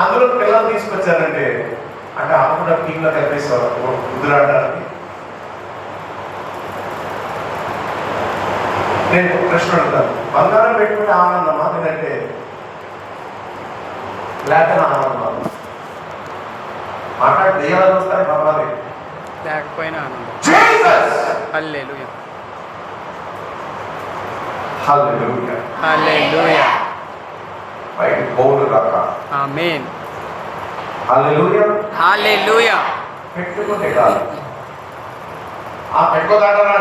అందులో పిల్లలు తీసుకొచ్చారంటే అంటే అప్పుడు టీంలో కలిపేసేవారు కుదురాడడానికి. నేను ప్రశ్న అడుగుతాను, బంగారం పెట్టుకుంటే ఆనందమా లేదంటే లేకపోతే ఆనందమా? మాట్లాడి దెయ్యాలు వస్తాయి పర్వాలేదు, లేకపోయినా ఆనందం. హల్లెలూయా హల్లెలూయా హల్లెలూయా బయట పౌరు రాక. ఆమేన్. హల్లెలూయా హల్లెలూయా. పెట్టుకుంటే కాదు, ఆ పెట్టుకోదాటరా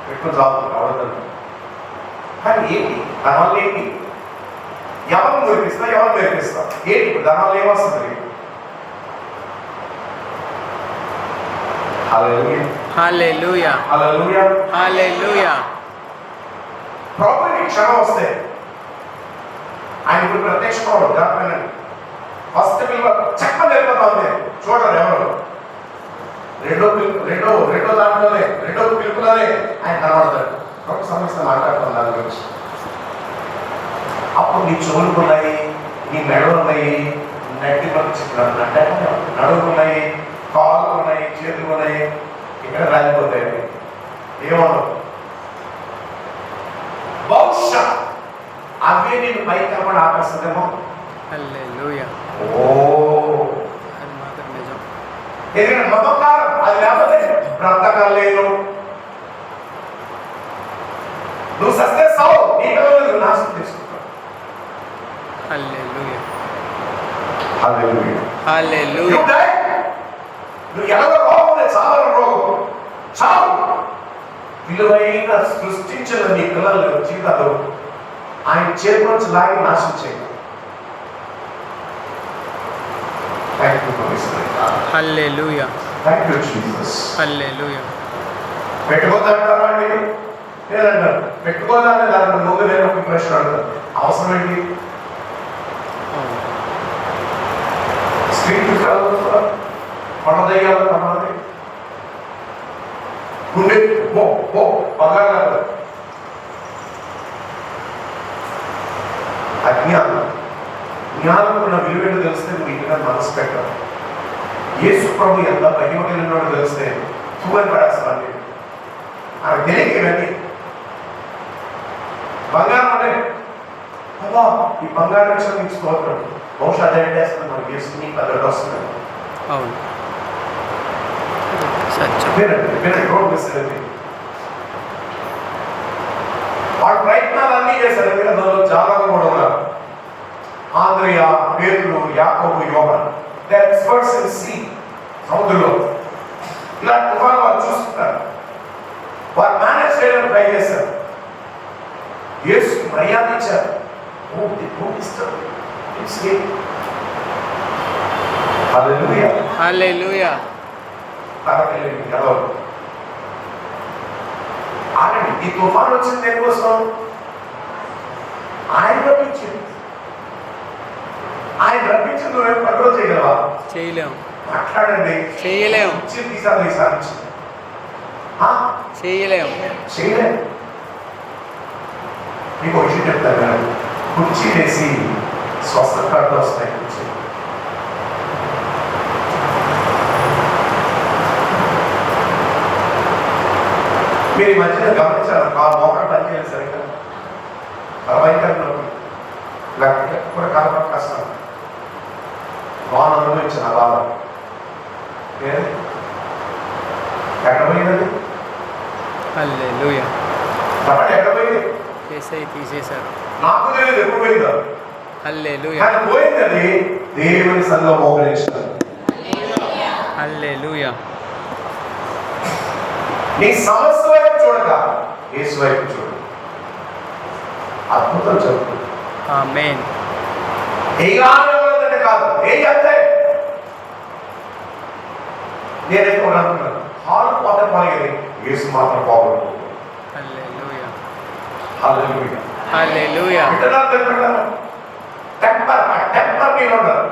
పెట్టుకుని చాలు కావద్దు. కానీ ఏంటి దానివల్ల ఏంటి? ఎవరు నేర్పిస్తా ఎవరు నేర్పిస్తా ఏంటి? ఇప్పుడు దానివల్ల ఏమొస్తుంది? హల్లెలూయా హల్లెలూయా హల్లెలూయా హల్లెలూయా. ప్రభువుకి క్షణం వస్తే ఆయన ఇప్పుడు ప్రత్యక్షం జాగ్రత్త. ఫస్ట్ పిలువ చక్కగా వెళ్ళిపోతా ఉంది, చూడరు ఎవరు. రెండో దాంట్లోనే రెండో పిలుపులోనే ఆయన కనబడతాడు. ఒక సమస్య మాట్లాడుతాం దాని గురించి. అప్పుడు నీ చెవులు ఉన్నాయి, నీ మెడలు ఉన్నాయి, నడ్డి నడువులు ఉన్నాయి, కాళ్ళు ఉన్నాయి, చేతులు ఉన్నాయి, ఇక్కడ రాలిపోతాయి. ఏమన్నా బహుశా అవే నేను పైకి కనబడి ఆపేస్తుందేమో. హల్లెలూయా. ఓ అది మాత్రం నిజం. ఎందుకంటే మమకారం అది లేకపోతే బ్రతకం లేదు. నువ్వు సస్తే సావు, నీ పిల్లలు నాశనం చేసుకుంటావు. హల్లెలూయా హల్లెలూయా హల్లెలూయా. నువ్వు ఎలాగో రోగం చావని రోగం చావు. విలువైన సృష్టించిన నీ పిల్లల జీవితాలు ఆయన చేతి నుంచి లాగి నాశనం చేయాలి. Hallelujah thank you Jesus. Hallelujah. పెట్టుకోదంటారా అండి? లేదంటారు. పెట్టుకోదాన్ని దాంట్లో నువ్వు నేను ఒక ప్రశ్న అడుగుతాను, అవసరం ఏంటి? స్త్రీలు పడదయ్యాలి పడది గుండె పగారు అజ్ఞానం. జ్ఞానం ఉన్న విలువేంటో తెలిస్తే నువ్వు ఇంటిగా మనసు పెట్టాలి. యేసు ప్రభు ఎంత మహిమ కలిగినాడో తెలిస్తే చూడని పడేస్తాను. ఆమె తెలియకేనండి బంగారం అంటే అబ్బా ఈ బంగారం విషయం నీకు స్తోత్రం. బహుశా అదే వేస్తుంది మనకి యేసు నీకు అదొకటి వస్తుంది. అవును సత్యం. వినండి రోడ్ మిస్ అయింది. వాళ్ళ ప్రయత్నాలు అన్నీ చేశారు. అందులో చాలా కూడా ఉన్నారు. ఆంద్రియ, Peturu, Yakobu, Yohanu, they are experts in sea. సముద్రంలో ఇలాంటి తుఫాను వాళ్ళు చూస్తున్నారు. వారు మేనేజ్ చేయడానికి ట్రై చేశారు. యేసు మర్యాద ఇచ్చారు. హల్లెలూయా హల్లెలూయా. ఆగండి, ఈ తుఫాను వచ్చింది దేనికోసం? ఆయన రప్పించింది. ఆయన రప్పించింది నువ్వేం కంట్రోల్ చేయగలవా? చేయలేము. మాట్లాడండి. చేయలేము. ఈసారి చేయలేము. చేయలేము. మీకు ఒక విషయం చెప్తాను కదా, కుర్చీ వేసి స్వస్థత కార్డులు వస్తాయి. కుర్చీ మీరు ఈ మధ్యన గమనించారు, మోకాలు పనిచేయాలి సరిగ్గా భయంకరంగా లేకపోతే కూడా కలపడం కష్టం. బాగా అనుభవించిన బాధ ఎక్కడ పోయిందండి? హల్లెలూయా. కాబట్టి ఎక్కడ పోయింది? యేసయ్య తీసేశారు. నాకు తెలియదు ఎప్పుడు పోయిందో. హల్లెలూయా. కానీ పోయిందని దేవుని సంఘం మోకరించారు. హల్లెలూయా. నీ సమస్య వైపు చూడక యేసు వైపు చూడు. అద్భుతం చదువు. ఆమేన్. ఏగానే కాదు, ఏ అంతే. నేనైతే అనుకున్నాను, హాలు పోతే పోయేది, యేసు మాత్రం పోకూడదు. హల్లెలూయా. హల్లెలూయా. హల్లెలూయా. టెంపర్ మీద ఉండదు,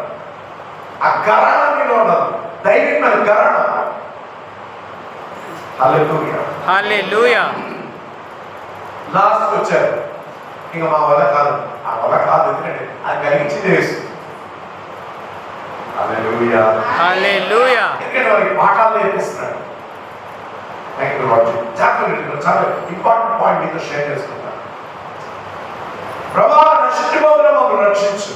ఆ గరణ మీద ఉండదు, దైవికమైన గరణ. హల్లెలూయా. హల్లెలూయా. లాస్ట్ వచ్చారు, ఇంకా మా వల్ల కాదు, ఆ వల్ల కాదు, ఎందుకంటే అది కలిగించింది యేసు. హల్లెలూయా. హల్లెలూయా. ఎందుకంటే వారికి పాఠాలు నేర్పిస్తున్నాడు. Thank you Lord. చాలా ఇంపార్టెంట్ పాయింట్ మీతో షేర్ చేసుకుంటాను. ప్రభువా నశించిపోతున్న మమ్మల్ని రక్షించు.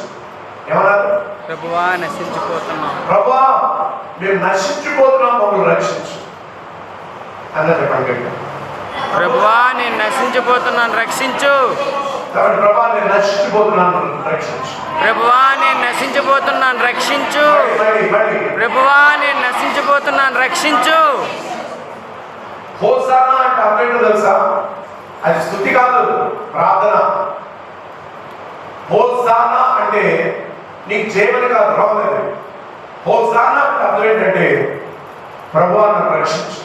ఏమన్నారు? ప్రభువా నశించిపోతున్నాం. ప్రభువా మేము నశించిపోతున్నాం, మమ్మల్ని రక్షించు అన్నది చెప్పండి. ప్రభువా నేను నశించిపోతున్నాను, రక్షించు. కాబట్టి ప్రభువా నేను నశించిపోతున్నాను, రక్షించు. ప్రభువా నేను నశించిపోతున్నాను, రక్షించు. మళ్ళీ ప్రభువా నేను నశించిపోతున్నాను, రక్షించు. హోసానా అంటే అర్థమేంటో తెలుసా? అది స్తుతి కాదు, ప్రార్థన. హోసానా అంటే నీకు చేయమని కాదు, రాలేదు. హోసానా అంటే అర్థం ఏంటంటే ప్రభువా నన్ను రక్షించు.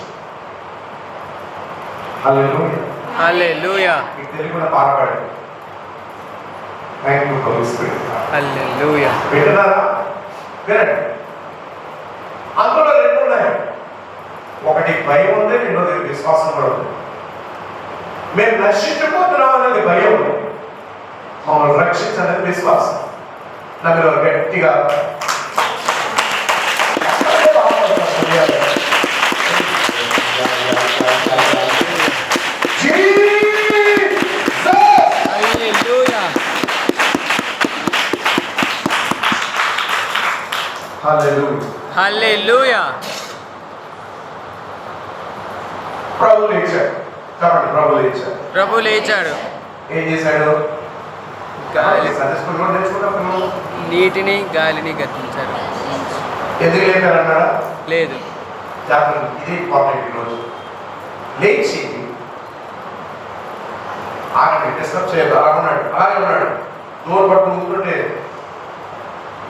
హల్లెలూయా. హల్లెలూయా. మీకు తెలుగులో పాడబడండి. Thank you Holi spirit. Hallelujah. వింటున్నారా? వినండి. అందులో రెండు ఉన్నాయి. ఒకటి భయం ఉంది, రెండోది విశ్వాసం కూడా ఉంది. మేము నశించిపోతున్నాం అనేది భయం, మమ్మల్ని రక్షించనేది విశ్వాసం. నన్ను గట్టిగా హల్లెలూయా. హల్లెలూయా. హల్లెలూయా. ప్రభు లేచాడు. చెప్పండి, ప్రభు లేచాడు. ప్రభు లేచాడు. ఏం చేశాడు? గాలి సండే స్కూల్లో నేర్చుకుంటాం పిల్లలు. నీటిని గాలిని గతించాడు. ఎందుకు లేపారన్నారా? లేదు. జాగ్రత్త, ఇది ఇంపార్టెంట్. ఈరోజు లేచి ఆగండి, డిస్టర్బ్ చేయదు. అలాగే ఉన్నాడు. డోర్ పట్టుకుని కూర్చుంటే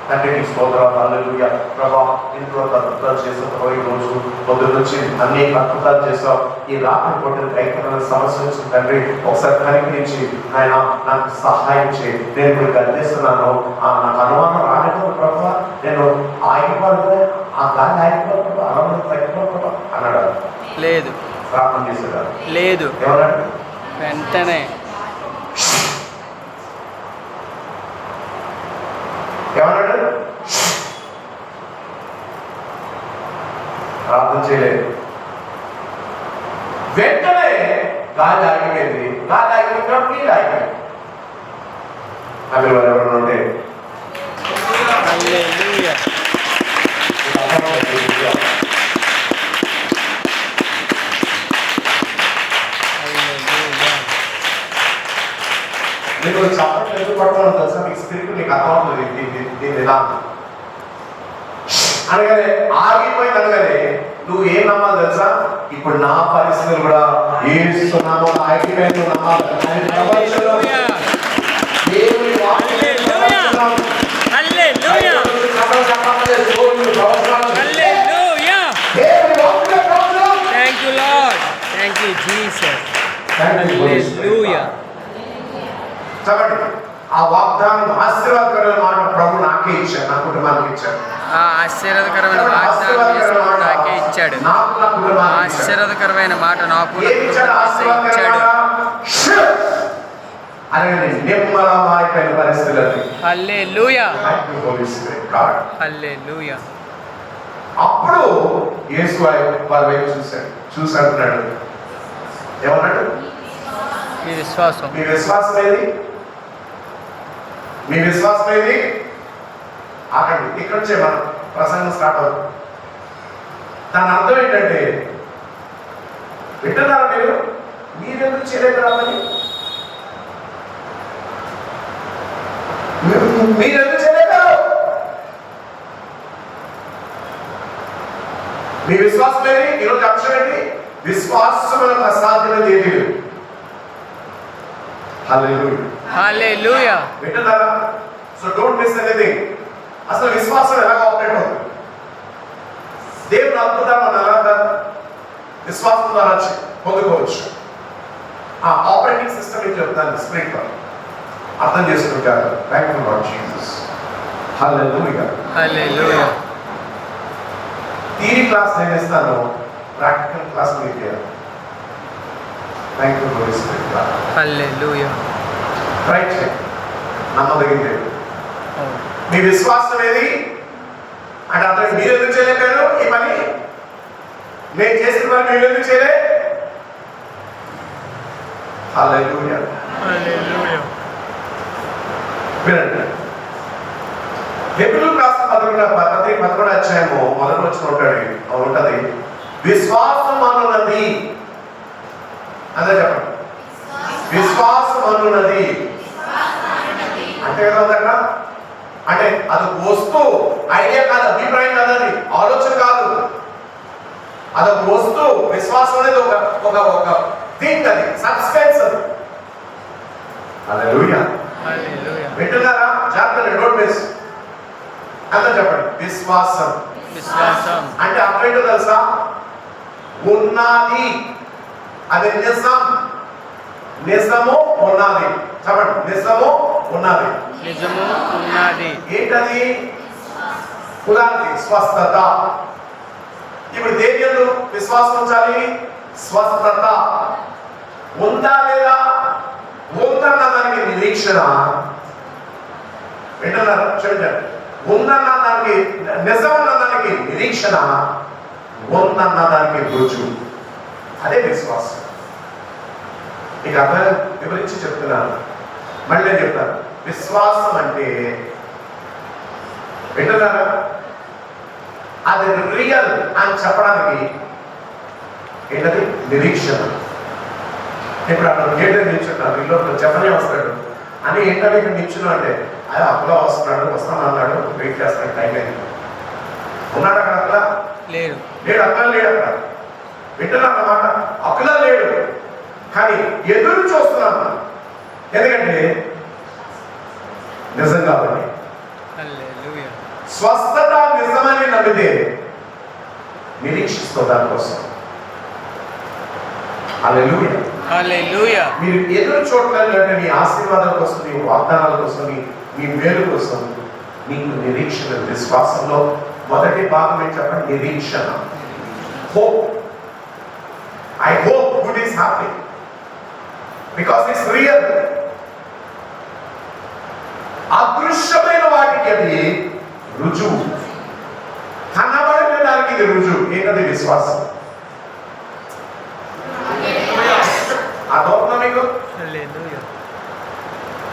తండ్రి నీకు స్తోత్రాలు, హల్లెలూయా. ప్రభా ఇంట్లో అద్భుతాలు చేసావు. ఈ రోజు పొద్దున్న నుంచి అన్ని అద్భుతాలు చేసావు. ఈ రాత్రి పొద్దున కైకరణ సమస్య నుంచి తండ్రి ఒకసారి కనికరించి ఆయన నాకు సహాయం చేయి. నేను ఇప్పుడు గర్దిస్తున్నాను, నాకు అనుమానం రాలేదు ప్రభా, నేను ఆగిపోదు, ఆ గాలి ఆగిపోదు, అనుమానం తగ్గిపోదు అన్నాడు. లేదు. ప్రార్థన చేశాడు. లేదు. ఏమన్నాడు? వెంటనే ఏమన్నాడు? ప్రార్థన చేయలేదు. వెంటనే గాలి ఆగిపోయింది. గాలి ఆగిపోయినప్పుడు నీళ్ళు ఆగిపోయింది. అవి ఎవరైనా ఉంటే హల్లెలూయా. నీకు చప్పట్లు ఎందుకు పడుతున్నావు తెలుసా? మీకు స్పిరిట్ నీకు అర్థం అవుతుంది దీని విధానం. అనగానే ఆగిపోయింది. అనగానే నువ్వు ఏం నమ్మాలి తెలుసా? ఇప్పుడు నా పరిస్థితులు కూడా ఏస్తున్నామో ఆగిపోయింది నమ్మాలి. ప్రపంచంలో దేవుని వాక్యం ప్రపంచంలో హల్లెలూయా. హల్లెలూయా. దేవుని వాక్యం ప్రపంచంలో. Thank you Lord. Thank you Jesus. Hallelujah. చెప్పండి, ఆ వాగ్దానం ఆశీర్వాదకరమైన మాట ప్రభు నాకే ఇచ్చాడు, నా కుటుంబానికి ఇచ్చాడు. ఆ ఆశీర్వాదకరమైన మాట నాకే ఇచ్చాడు. నాకు నా కుటుంబానికి ఆశీర్వాదకరమైన మాట నాకు నా ఏమి ఇచ్చాడు? కుటుంబానికి ఇచ్చాడు. అలాగే నిమ్మలమైపోయిన పరిస్థితులని హల్లెలూయా. God. హల్లెలూయా. అప్పుడు యేసు వాళ్ళ వైపు చూసి అంటున్నాడు, ఏమన్నాడు? మీ విశ్వాసం. మీ విశ్వాసం ఏది? మీ విశ్వాసం ఏది? ఆగండి, ఇక్కడ నుంచే మనం ప్రసంగం స్టార్ట్ అవుతుంది. దాని అర్థం ఏంటంటే, వింటున్నారా మీరు? మీరెందుకు చేయలేదు రామని? మీరెందుకు చేయలేదు? మీ విశ్వాసం ఏది? ఈరోజు అంశం ఏంటి? విశ్వాసములకు అసాధ్యమైనది ఏది లేదు. హల్లెలూయా. హల్లెలూయా. వింటున్నారా? So don't miss anything. అసలు విశ్వాసం ఎలా ఆపరేట్ అవుతుంది? దేవుని అద్భుతాలు మనం ఎలా విశ్వాసం ద్వారా పొందుకోవచ్చు. ఆ ఆపరేటింగ్ సిస్టమ్ ఏం చెప్తాను స్పిరిట్ అర్థం చేసుకుంటారు. Thank you Lord Jesus. Hallelujah. Hallelujah. Theory class నేను ఇస్తాను, ప్రాక్టికల్ క్లాస్ మీకు చేయాలి. Thank you Holi spirit. Hallelujah. Try చేయండి, నమ్మదగింది. మీ విశ్వాసం ఏది? అంటే అతను మీరు ఎందుకు చేయలేకపోయారు ఈ పని? నేను చేసిన పని మీరు ఎందుకు చేయలే? హల్లెలూయా. వినండి, హెబ్రీయులకు రాసిన పత్రిక 11వ అధ్యాయము మొదటి వచనం ఉంటది, విశ్వాసం అనున్నది. అదే చెప్పండి, విశ్వాసం అనున్నది అంటే కదా ఉందట. అంటే అది వస్తువు, ఐడియా కాదు, అభిప్రాయం కాదు, అది ఆలోచన కాదు, అదొక వస్తువు. విశ్వాసం అనేది ఒక ఒక ఒక థింగ్, అది సబ్స్టెన్స్. అది హల్లెలూయా. వింటున్నారా? జాగ్రత్త, డోంట్ మిస్. అంతా చెప్పండి, విశ్వాసం. విశ్వాసం అంటే అర్థం ఏంటో తెలుసా? ఉన్నది, అది నిజం. నిజము ఉన్నది. చెప్పండి, నిజము ఉన్నది. నిజము ఉన్నది. ఏంటది? ఉదాహరణకి స్వస్థత. ఇప్పుడు దేని యందు విశ్వాసం ఉంచాలి? స్వస్థత. ఉందా లేదా? ఉందన్న దానికి నిరీక్షణ. వింటున్నారా? చూడండి, ఉందన్న దానికి, నిజమన్న దానికి నిరీక్షణ, ఉందన్న దానికి రుజువు. అదే విశ్వాసం. నీకు అర్థం వివరించి చెప్తున్నాను, మళ్ళీ నేను చెప్తాను. విశ్వాసం అంటే, వింటున్నారా, అది రియల్ అని చెప్పడానికి ఏంటది? నిరీక్షణ. ఇప్పుడు అక్కడ గేట్ నిల్చున్నాడు, వీళ్ళు చెప్పనే వస్తాడు అని ఏంటంటే ఇక్కడ నిల్చున్నా అంటే, అది అప్పులో వస్తున్నాడు, వస్తానన్నాడు, వెయిట్ చేస్తాడు, టైం అయింది. ఉన్నాడు అక్కడ అక్కడ లేడు, లేడు, అక్కడ లేడు. అక్కడ వింటున్నాను అన్నమాట, అక్కడ లేడు, కానీ ఎదురు చూస్తున్నాను. ఎందుకంటే నిజం కాబట్టి. హల్లెలూయా. స్వస్థత నిజమని నమ్మితే నిరీక్షిస్తూ దానికోసం. హల్లెలూయా. హల్లెలూయా. మీరు ఎదురు చూడలేదంటే మీ ఆశీర్వాదాల కోసం, మీ వాగ్దానాల కోసం, మీ మేలు కోసం మీకు నిరీక్షణ. విశ్వాసంలో మొదటి భాగం ఏం చెప్పండి? నిరీక్షణ. Hope. I hope good is happening because it's real. అదృశ్యమైన వాటికి అది రుజువు, కనబడిన దానికి ఇది రుజువు. ఏంటది? విశ్వాసం. అదొక మీకు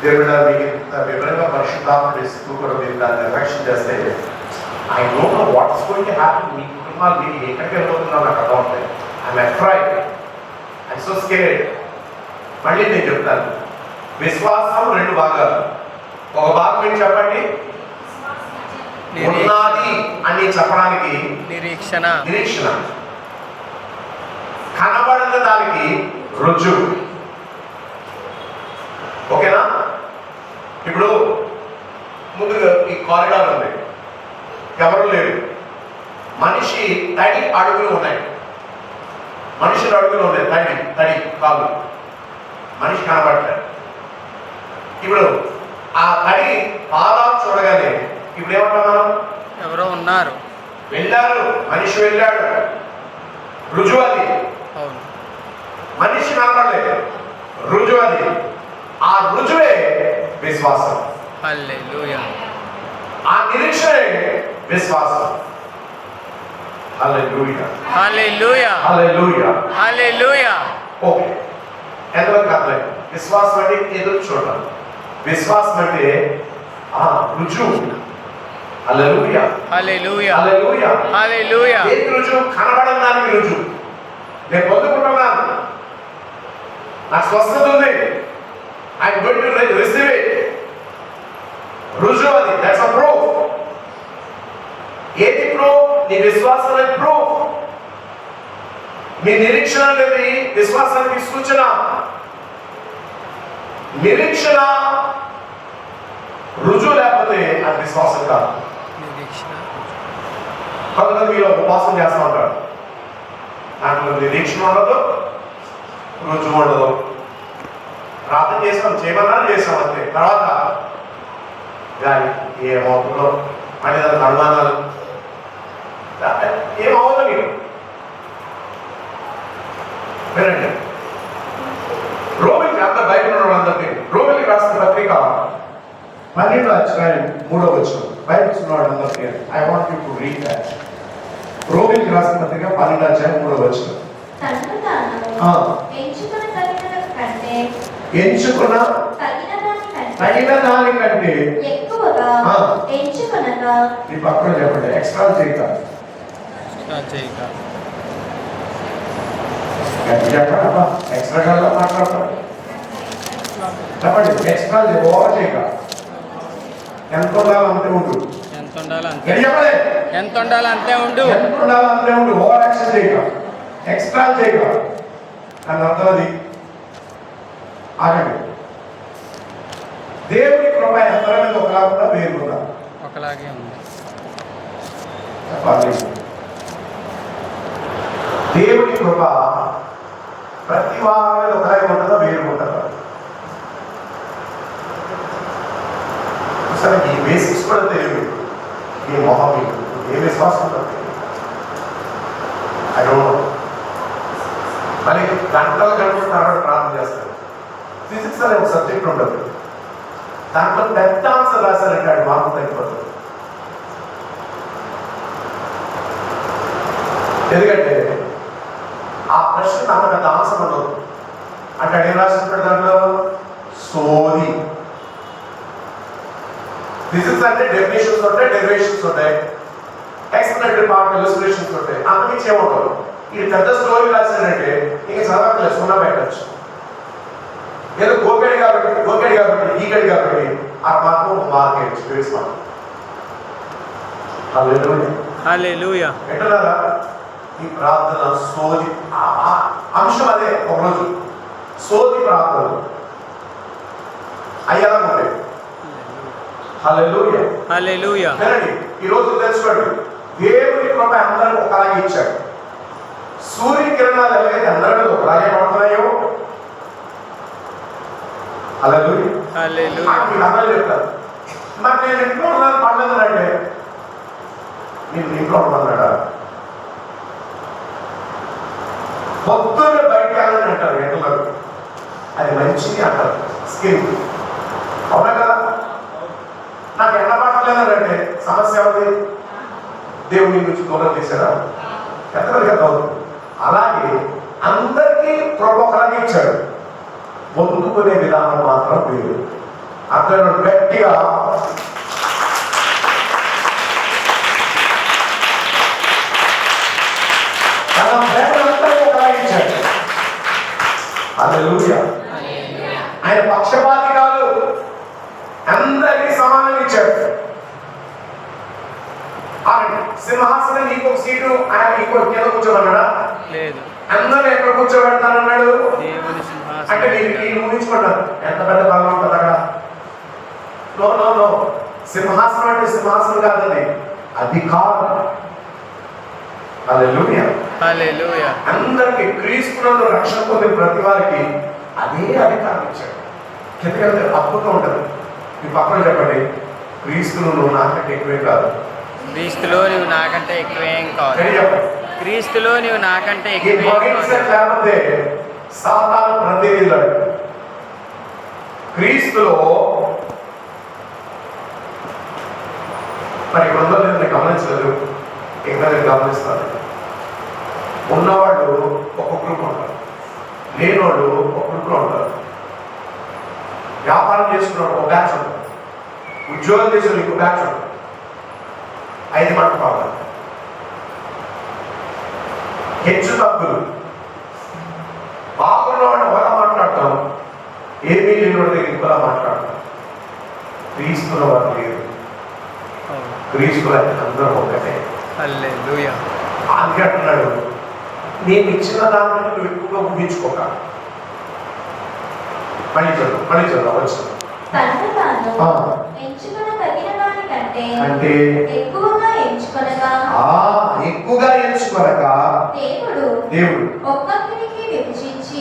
దేవుడు మీకు వివరంగా పరిశుద్ధాత్మ ఇస్తూ కూడా మీరు దాన్ని రిఫ్లెక్షన్ చేస్తే, I don't know what's going to happen. మీ కుటుంబాలు మీకు ఎక్కడికి వెళ్ళిపోతున్నా నాకు అర్థం అవుతాయి. I'm afraid, I'm so scared. మళ్ళీ నేను చెప్తాను, విశ్వాసం రెండు భాగాలు. ఒక భాగం ఏంటి చెప్పండి? ఉన్నది అని చెప్పడానికి నిరీక్షణ. నిరీక్షణ. కనబడిన దానికి రుజువు. ఓకేనా? ఇప్పుడు ముందుగా ఈ కారిడార్ ఉంది, ఎవరు లేరు, మనిషి తడి అడుగులు ఉన్నాయి, మనుషుల అడుగులు ఉన్నాయి, తడి కాదు, మనిషి కనబడతాడు. ఇప్పుడు ఆ తడి పాలా చూడగానే ఇప్పుడు ఏమంటాం మనం? ఎవరో ఉన్నారు, వెళ్ళారు, మనిషి వెళ్ళాడు, రుజువు అది. అవును, మనిషి కనబడలేదు, రుజువు అది. ఆ రుజువే విశ్వాసం. హల్లెలూయా. ఆ నిరీక్షణే విశ్వాసం. హల్లెలూయా. హల్లెలూయా. హల్లెలూయా. హల్లెలూయా. ఓకే, ఎంతవరకు అర్థమైంది? విశ్వాసం అంటే ఎదురు చూడడం, విశ్వాసం అంటే రుజువు. హల్లెలూయా. హల్లెలూయా. హల్లెలూయా. హల్లెలూయా. ఏది రుజువు? కనబడని దానికి రుజువు. నేను పొందుకుంటున్నాను, నాకు స్వస్థత ఉంది, I'm going to receive it. రుజువు అది. That's a proof. ఏది ప్రూఫ్? నీ విశ్వాసం అనేది ప్రూఫ్. నీ నిరీక్షణ అనేది విశ్వాసానికి సూచన. నిరీక్షణ రుజువు లేకపోతే అది విశ్వాసం కాదు. నిరీక్షణ. కొంతమంది మీరు ఉపవాసం చేస్తూ ఉంటారు, దాంట్లో నిరీక్షణ ఉండదు, రుజువు ఉండదు. ప్రార్థన చేసాం, చేయమన్నా చేసాం అంతే. తర్వాత కానీ ఏమవుతుందో మళ్ళీ దానికి అనుమానాలు, ఏమవుతుందో మీరు వినండి. రోమిలికి అంత బైబిల్ ఉన్న వాళ్ళందరికీ రోమిలికి రాసిన పత్రిక 12వ అధ్యాయం 3వ వచనం. బైబిల్స్ ఉన్నవాళ్ళందరికీ I want you to read that. రోమిలికి రాసిన పత్రిక 12:3 తనను తాను ఆ. ఎంచుకున్న తగిన కంటే ఎంచుకున్న తగిన దానికంటే ఎక్కువగా ఆ. ఎంచుకొనగా ఈ పక్కన చెప్పండి, ఎక్స్ట్రా చేయక చెప్పండి, ఎక్స్ట్రా కాల్లో మాట్లాడతారు చెప్పండి. ఎక్స్ట్రా ఓవర్ చేయక, ఎంత ఉండాలో అంతే ఉండు. ఎంత ఉండాలో అంతే గట్టి చెప్పండి. ఎంత ఉండాలో అంతే ఉండు. ఎంత ఉండాలో అంతే ఉండు. ఓవర్ యాక్షన్ చేయక, ఎక్స్ట్రా చేయక. అని అర్థం అది. ఆగండి. దేవుని కృప అందరి మీద ఒకలాగా వేరుగా ఒకలాగే ఉంది. చెప్పాలి. దేవుని కృప ప్రతి వారి మీద ఒకలాగే ఉంటుందా వేరు ఉంటుందా? సరే, ఈ బేసిక్స్ కూడా తెలియదు. ఈ మొహం మీకు ఏ విశ్వాసం ఉంటుంది? I don't no. మళ్ళీ గంటలు తర్వాత ప్రార్థన చేస్తారు. ఫిజిక్స్ అనే ఒక సబ్జెక్ట్ ఉంటుంది, దాంట్లో పెద్ద ఆన్సర్ రాశారంటే అది మార్పు తగ్గిపోతుంది. ఎందుకంటే ఆ ప్రశ్న అంత పెద్ద ఆన్సర్ ఉండదు. అంటే ఏం రాసినప్పుడు దాంట్లో సోది. ఫిజిక్స్ అంటే డెఫినేషన్స్ ఉంటాయి, డెరివేషన్స్ ఉంటాయి, ఎక్స్ప్లెనేటరీ పార్ట్, ఇలస్ట్రేషన్స్ ఉంటాయి, అంతమించి ఏముండదు. ఇది పెద్ద స్టోరీ రాశారంటే ఇంక చదవట్లేదు, సున్నా పెట్టచ్చు. ఏదో గోకెడి కాబట్టి ఈగడి కాబట్టి ఆ మార్పు మార్కెట్ స్పిరిట్స్ మార్క్. హల్లెలూయా. ఎట్లా ఈ ప్రార్థన సోది అంశం అదే. ఒకరోజు సోది ప్రార్థనలు అయ్యేలా ఉంటాయి. హల్లెలూయా. హల్లెలూయా. వినండి, ఈరోజు తెలుసుకోండి, దేవుని కృప అందరికీ ఒకలాగే ఇచ్చాడు. సూర్యకిరణాలు ఎలాగైతే అందరికీ ఒకలాగే పడుతున్నాయో, హల్లెలూయా. హల్లెలూయా. మీరు అర్థం చెప్తారు. మరి నేను ఇంట్లో ఉన్నాను పడలేదు అంటే మీరు ఇంట్లో ఉండమన్నాడా? పొద్దున్న బయట వెళ్ళని అంటారు ఎండలకు, అది మంచిది అంటారు, స్కిన్. అవునా కదా? నాకు ఎండ పడలేదంటే సమస్య అవుతుంది. దేవుడి నుంచి దూరం చేశారా? ఎంతమందికి అర్థం అవుతుంది? అలాగే అందరికీ కృప ఒకలాగే ఇచ్చాడు, పొందుకునే విధానం మాత్రం వేరు. అర్థం గట్టిగా తన ప్రేమంతా ఒకలాగే ఇచ్చాడు. హల్లెలూయా. ఆయన పక్షపాతి కాదు, అందరికీ సమానంగా ఇచ్చాడు. సింహాసనం ఇంకొక సీటు ఆయన ఇంకొక కింద కూర్చోమన్నాడా? లేదు. అందరూ ఎక్కడ కూర్చోబెడతానన్నాడు? దేవుని సింహాసనం. అంటే నేను ఊహించుకుంటాను ఎంత పెద్ద బలం ఉంటుంది అక్కడ. నో నో నో, సింహాసనం అంటే సింహాసనం కాదండి, అధికారం. హల్లెలూయా. హల్లెలూయా. అందరికి క్రీస్తునందు రక్షణ పొందిన ప్రతి వారికి అదే అధికారం ఇచ్చాడు. ఎందుకంటే అద్భుతం ఉంటుంది. మీ పక్కన చెప్పండి, క్రీస్తులు నువ్వు నాకంటే ఎక్కువే కాదు. క్రీస్తులో నువ్వు నాకంటే ఎక్కువేం కాదు. చెప్పండి, క్రీస్తులో నువ్వు నాకంటే ఈ ఎక్కువేం భవిష్యత్ కాదు. లేకపోతే సాతాను ప్రతినిధులాడు. క్రీస్తులో మరి ఇక్కడ ఉందో లేదో నేను గమనించలేదు, ఇంకా నేను గమనిస్తాను. ఉన్నవాళ్ళు ఒక గ్రూప్ ఉంటారు, లేనివాళ్ళు ఒక గ్రూప్లో ఉంటారు. వ్యాపారం చేసుకున్నాడు ఒక బ్యాచ్ ఉంటారు, ఉద్యోగం చేసిన ఇంకో బ్యాచ్ ఉంటారు. 5 మంటపాలు, హెచ్చు తప్పులు. బాగున్నవాడు ఒకలా మాట్లాడతాం, ఏమీ లేనివాడి దగ్గర ఇంకోలా మాట్లాడతాం. క్రీస్తుల వారు లేరు, క్రీస్తుల అందరూ ఒకటే. హల్లెలూయా. అందుకే అంటున్నాడు, నేను ఇచ్చిన దాంట్లో నువ్వు ఎక్కువగా ఊహించుకోక. మళ్ళీ చదువు వచ్చిన తనను తాను ఆ. ఎంచుకున్న తగిన దానికంటే అంటే ఎక్కువగా ఎంచుకొనగా ఎక్కువగా ఎంచుకొనక దేవుడు ఒక్కొక్కరికి విభజించి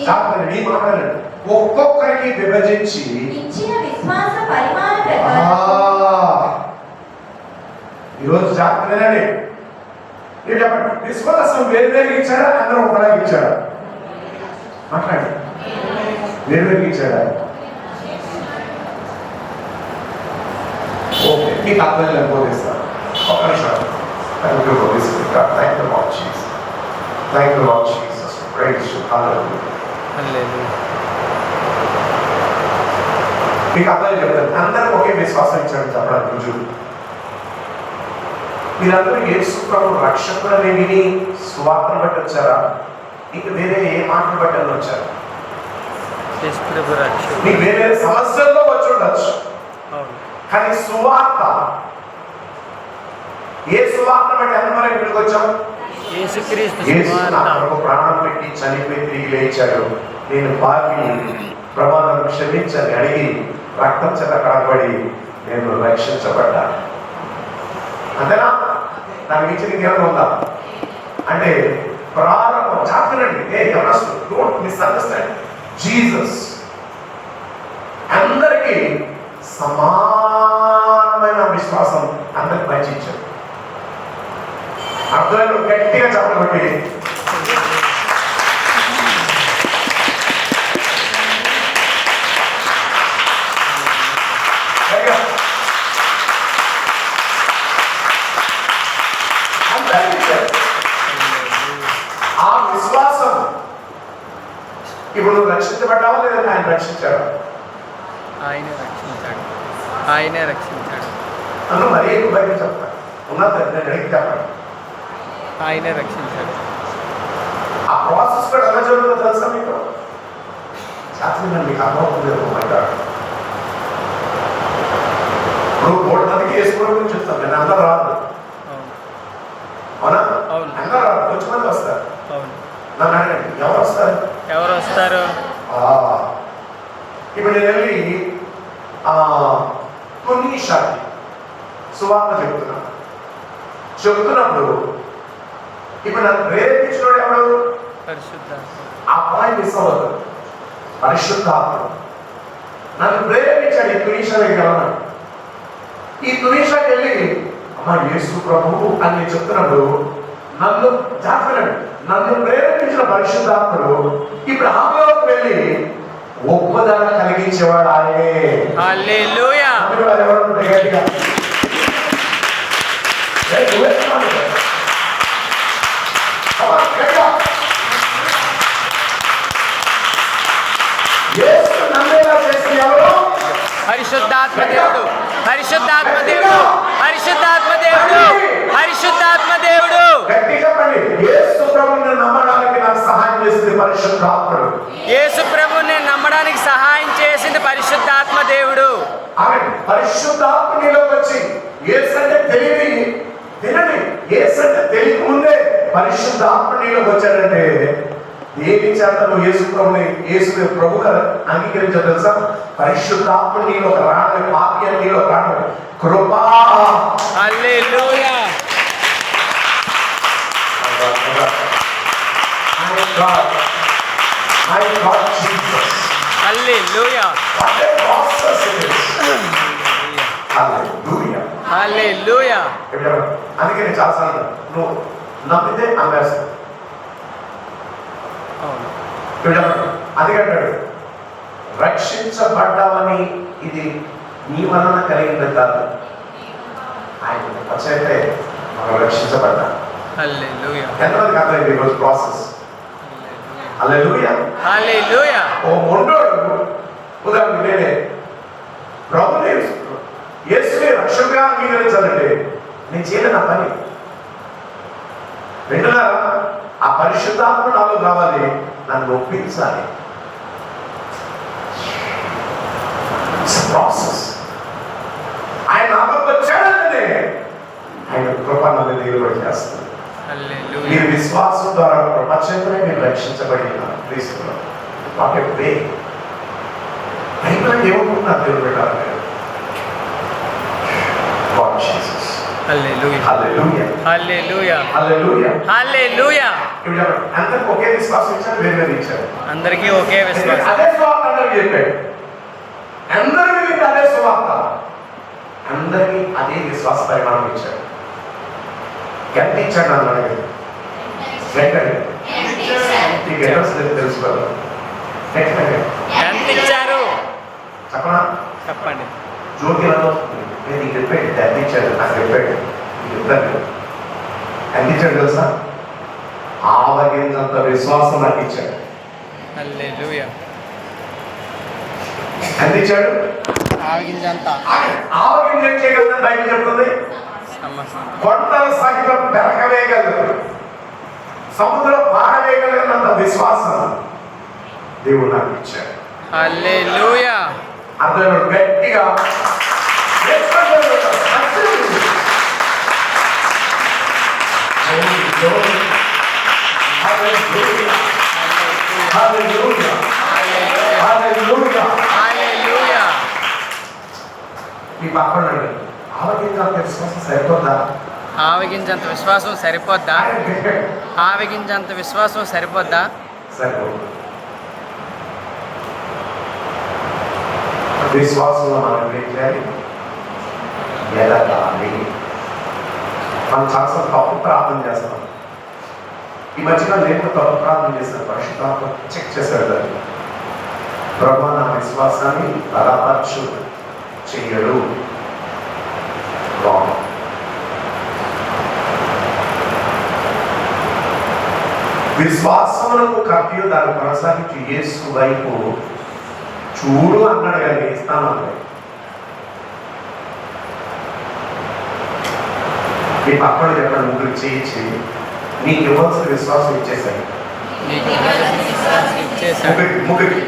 ఒక్కొక్కరికి విభజించి ఇచ్చిన విశ్వాస పరిమాణ ప్రకారం. ఈరోజు జాగ్రత్తగానే మీరు చెప్పండి, విశ్వాసం వేరు ఇచ్చాడా? అందరూ ఒకలాగా ఇచ్చాడా? మాట్లాడండి, వేరు ఇచ్చాడా? ఓకే. మీకు అర్థం బోధిస్తాను. ఒక నిమిషం. Thank you, Holy Spirit. God, thank you, Lord Jesus. Thank you, Lord Jesus. Praise you. Hallelujah. హల్లెలూయా. మీకు అర్థం చెప్తాను. అందరూ ఒకే విశ్వాసం ఇచ్చాడు చెప్పడానికి రుజువు. మీరందరూ యేసు ప్రభు రక్షకుడని విని సువార్తను బట్టి వచ్చారా? ఇక వేరే ఏ మాటలు బట్టి అని వచ్చారు? యేసు ప్రభు రక్షకుడు. మీకు వేరే సమస్యల్లో వచ్చి ఉండొచ్చు, అవును. కానీ సువార్త, ఏ సువార్త బట్టి అందరం ఇక్కడికి వచ్చాం? యేసుక్రీస్తు యేసు నా సువార్త. కొరకు ప్రాణం పెట్టి చనిపోయి తిరిగి లేచాడు, నేను పాపి, ప్రమాదం క్షమించని అడిగి రక్తం చేత కడగబడి నేను రక్షించబడ్డాను. అంతేనా? దానికి ఇచ్చిన జ్ఞానం ఉందా అంటే ప్రారంభం చాపినండి. Don't misunderstand. జీసస్ అందరికీ సమానమైన విశ్వాసం అందరికి పంచి ఇచ్చాడు. అర్థం గట్టిగా చెప్పబట్టి ఆ విశ్వాసం ఇప్పుడు నువ్వు రక్షించబడ్డావా లేదా ఆయన రక్షించాడు? ఆయనే రక్షించాడు. ఆయనే రక్షించాడు. నన్ను మరీ ఎక్కువ బయట చెప్తాను. ఉన్నది నేను అడిగి చెప్పండి. ఆయనే రక్షించాడు. ఆ ప్రాసెస్ కూడా ఎలా జరుగుతుందో తెలుసా మీకు? శాస్త్రం మీకు అర్థమవుతుంది. ఇప్పుడు 3 మందికి వేసుకోవడం చెప్తాను నేను. అందరూ రాదు, అవును. అవునా? అవును. అందరూ రాదు, కొంచెం మంది వస్తారు. అవును. నన్ను అడగండి, ఎవరు వస్తారు? ఎవరు వస్తారు? ఇప్పుడు నేను వెళ్ళి తునీషాకి సువార్త చెప్తున్నప్పుడు ఇప్పుడు నన్ను ప్రేరేపించినోడు ఎవడు? పరిశుద్ధాత్మ. ఆ పాయింట్ మిస్ అవ్వదు. పరిశుద్ధాత్మ నన్ను ప్రేరేపించాడు. ఈ తునీషా దగ్గర ఉన్నాడు. ఈ తునీషాకి వెళ్ళి అమ్మా యేసు ప్రభు అని నేను చెప్తున్నప్పుడు నన్ను జాగ్రత్త, నన్ను ప్రేరేపించిన పరిశుద్ధాత్ముడు ఇప్పుడు ఆమెలోకి వెళ్ళి ఒప్పదన కలిగించేవాడు ఆయనే. హల్లెలూయా. గట్టిగా యేసు నమ్మేలా చేసిన ఎవరు? పరిశుద్ధాత్మ దేవుడు. పరిశుద్ధాత్మ దేవుడు. పరిశుద్ధాత్మ దేవుడు. పరిశుద్ధాత్మ దేవుడు. గట్టిగా చెప్పండి. యేసు ప్రభువుని నమ్మడానికి నాకు సహాయం చేసింది పరిశుద్ధాత్ముడు. యేసు ప్రభువుని నమ్మడానికి సహాయం చేసింది పరిశుద్ధాత్మ దేవుడు. ఆమె పరిశుద్ధాత్మ నీలోకి వచ్చి యేసు అంటే తెలియని తినండి. యేసు అంటే తెలియక ముందే పరిశుద్ధాత్మ నీలోకి వచ్చాడంటే ఏమి చేత నువ్వు యేసు ప్రభుని యేసు ప్రభుగా అంగీకరించా తెలుసా? పరిశుద్ధాత్మ నీలో రావడం, పాపి నీలో రావడం కృపా. హల్లెలూయా. హల్లెలూయా. హల్లెలూయా. అందుకే నేను చాలాసార్లు నువ్వు నమ్మితే అమ్మేస్తావు. అవును. అందుకే అంటాడు రక్షించబడ్డావని ఇది నీ వలన కలిగింది కాదు, ఆయన వచ్చైతే మనం రక్షించబడ్డా. హల్లెలూయా. ఎంతమందికి అర్థమైంది ఈరోజు ప్రాసెస్? హల్లెలూయా. హల్లెలూయా. ఓ మొండోడు ఉదాహరణ నేనే ప్రభుని యేసుని రక్షకుగా అంగీకరించాలంటే నేను చేయలే నా పని. వింటున్నారా? ఆ పరిశుద్ధాత్మ నాలో రావాలి, నన్ను ఒప్పించాలి. ప్రాసెస్. ఆయన నామం వచ్చాడంటే ఆయన కృప నన్ను దిగుబడి చేస్తుంది. హల్లెలూయా. మీరు విశ్వాసం ద్వారా ప్రపంచంలోనే మీరు రక్షించబడి క్రీస్తులో వాట్ ఎ వే. బైబిల్ ఏమనుకుంటున్నారు దేవుడు పెట్టాలి? God Jesus. హల్లెలూయా. Hallelujah. హల్లెలూయా. Hallelujah. హల్లెలూయా. ఇప్పుడు అందరికి ఒకే విశ్వాసం ఇచ్చారు, వేరు వేరు ఇచ్చారు. అందరికీ ఒకే విశ్వాసం. అదే స్వార్థ అందరికి చెప్పాడు. అందరికీ అదే స్వార్థ, అందరికీ అదే విశ్వాస పరిమాణం ఇచ్చాడు. ఎంత ఇచ్చాడు నన్ను అడిగింది వెంటనే నీకు ఎంత తెలుసుకోవాలి. ఎంత ఇచ్చారు చెప్పనా? చెప్పండి. జ్యోతి ఎలా వస్తుంది? నేను నీకు చెప్పాడు అందించాడు, నాకు చెప్పాడు చెప్తాను. అందించాడు తెలుసా? ఆవగింజంత విశ్వాసం నాకు ఇచ్చాడు. హల్లెలూయా. అందించాడు. ఆవగింజంత ఆవగింజ చేయగలదని బయట చెప్తుంది. కొండల సహితం పెరగవేయగలదు, సముద్రం పారవేయగలిగినంత విశ్వాసం దేవుడు నాకు ఇచ్చాడు. హల్లెలూయా. అందరూ గట్టిగా హల్లెలూయా. మీ పక్కన ఆవగింజంత విశ్వాసం సరిపోద్దా? ఆవగింజంత విశ్వాసం సరిపోద్దా? ఆవగింజంత విశ్వాసం సరిపోద్దా? సరిపోదు. విశ్వాసంలో మనం ఏం చేయాలి? ఎదగాలి. మనం చాలా తప్పు ప్రార్థన చేస్తాం. ఈ మధ్యన నేను తప్పు ప్రార్థన చేస్తాను. పరిశుద్ధాత్మ చెక్ చేశాడు దాన్ని. ప్రభు నా విశ్వాసాన్ని బలపరచు చెయ్యడు. విశ్వాసములకు కర్తయు దాన్ని కొనసాగించి యేసు వైపు చూడు అన్నాడు కానీ ఇస్తాను. మీ పక్కన చెప్పండి, ముగ్గురు చేయించి నీకు ఇవ్వాల్సిన విశ్వాసం ఇచ్చేసాయి. ముగ్గురికి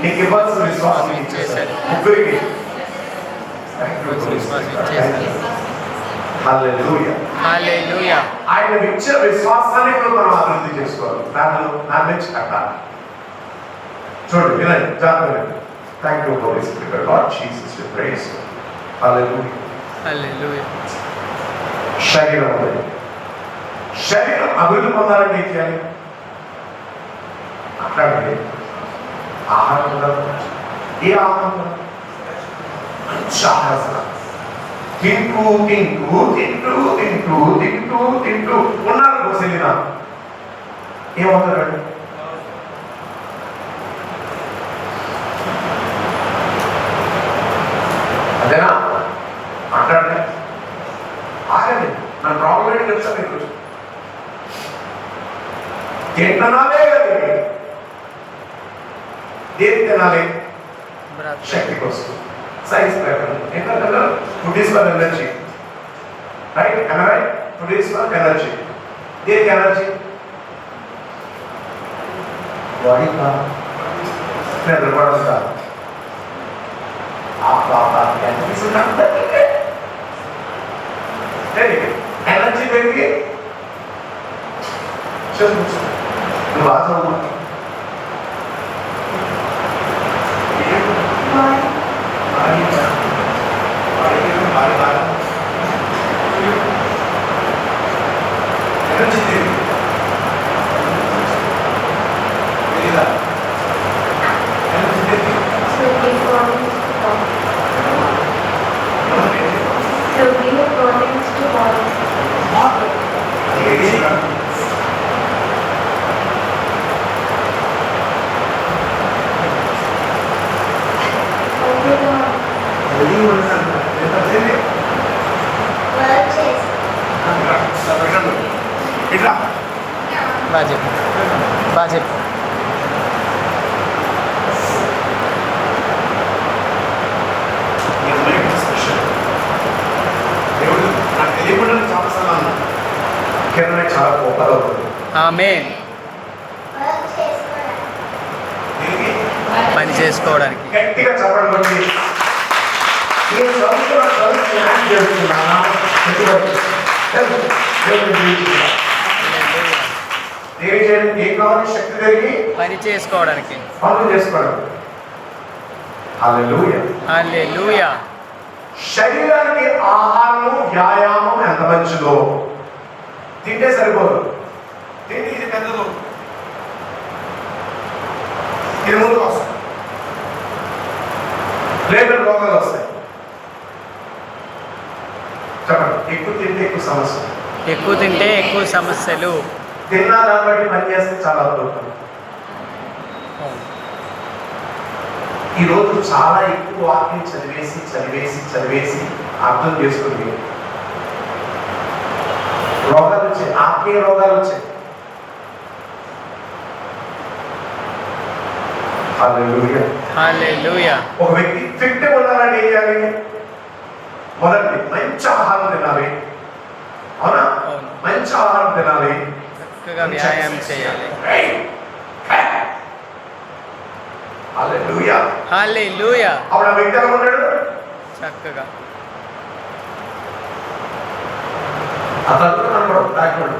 నీకు ఇవ్వాల్సిన విశ్వాసం ఇచ్చేసాడు. ముగ్గురికి హల్లెలూయా. ఆయన ఇచ్చిన విశ్వాసాన్ని కూడా మనం అభివృద్ధి చేసుకోవాలి. నా నుంచి కట్టాలి. చూడండి, వినండి, జాగ్రత్త. Thank you Holi Spirit Lord Jesus we praise. Hallelujah. Hallelujah. శరీరం అభివృద్ధి పొందాలంటే ఏం చేయాలి? అట్లాగే ఆహారం ఉండాలి. ఏ ఆహారం? మంచి ఆహారం. తింటూ తింటూ తింటూ తింటూ తింటూ తింటూ ఉన్నారు కోసినా ఏమవుతారండి? అదేనా మాట్లాడలే? ఆగండి, నా ప్రాబ్లం ఏంటి తెలుసా మీకు? తింటున్నావే కదా, దేని తినాలి? శక్తి కోసం. సైన్స్ ప్రకారం ఏంటంటే food is for energy, right? Right, food is for energy. దేనికి ఎనర్జీ? బాడీ నిద్రపడంతా ఎనర్జీ దేనికి? నువ్వు బాగా బాగా చాలా గొప్పదవుతుంది. ఆమేన్. పని చేసుకోవడానికి గట్టిగా చెప్పండి. ఏం కావాలి? శక్తి కలిగి పని చేసుకోవడానికి, పనులు చేసుకోవడం. హల్లెలూయా. హల్లెలూయా. శరీరానికి ఆహారము వ్యాయామం ఎంత మంచిదో తింటే సరిపోదు. తిండి ఇది పెద్దదు, ఇది ముందుకు వస్తుంది, లేదా రోగాలు వస్తాయి. చెప్పండి, ఎక్కువ తింటే ఎక్కువ సమస్య. ఎక్కువ తింటే ఎక్కువ సమస్యలు. తిన్నా దాన్ని బట్టి పనిచేస్తే చాలా అద్భుతం. ఈరోజు చాలా ఎక్కువ వాక్యం చదివేసి చదివేసి చదివేసి అర్థం చేసుకుని రోగాలు వచ్చాయి, ఆత్మీయ రోగాలు వచ్చాయి. హల్లెలూయా. ఒక వ్యక్తి ఫిట్ ఉండాలని ఏం చేయాలి? మొదటి మంచి ఆహారం తినాలి. అవునా? మంచి ఆహారం తినాలి, చక్కగా వ్యాయామం చేయాలి. హల్లెలూయా. హల్లెలూయా. అప్పుడు ఆ వ్యక్తి ఎలా ఉన్నాడు? చక్కగా అతను కనబడదు, తాకినాడు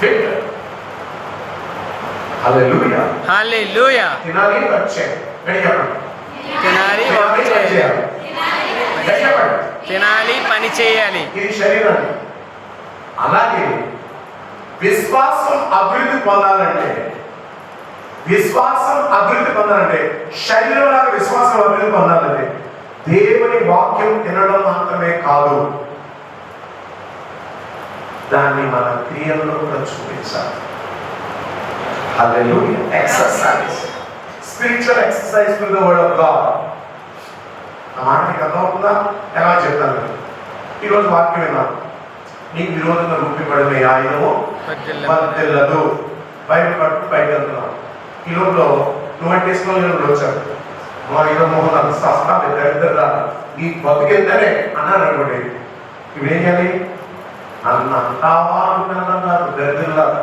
ఫిట్. హల్లెలూయా. హల్లెలూయా. తినాలి, వచ్చే గడి చెప్పండి. తినాలి, తినాలి, వర్క్ పని చేయాలి. చేయాలి. గడి చెప్పండి. తినాలి, పని చేయాలి. ఇది శరీరాన్ని. అలాగే విశ్వాసం అభివృద్ధి పొందాలంటే, విశ్వాసం అభివృద్ధి పొందాలంటే, శరీరంలో విశ్వాసం అభివృద్ధి పొందాలంటే దేవుని వాక్యం తినడం మాత్రమే కాదు, దాన్ని మన క్రియల్లో కూడా చూపించాలి. Hallelujah. Exercise, spiritual exercise to the word of God. ఆ మాట నీకు అర్థమవుతుందా? ఎలా చెప్తాను? ఈరోజు వాక్యం విన్నాను. నీకు విరోధంగా రూపిపడిన ఏ ఆయుధము వర్ధిల్లదు. బయట పట్టు బయట వెళ్తున్నావు. ఈ లోపల నువ్వు తీసుకొని వచ్చాడు. మా ఈరోజు మొహం అంత సస్తా దరిద్రరా నీ బతికెళ్తానే అన్నాను అనుకోండి. ఇప్పుడు ఏం చేయాలి? నన్ను అంటావా అన్నారు దరిద్రలాగా.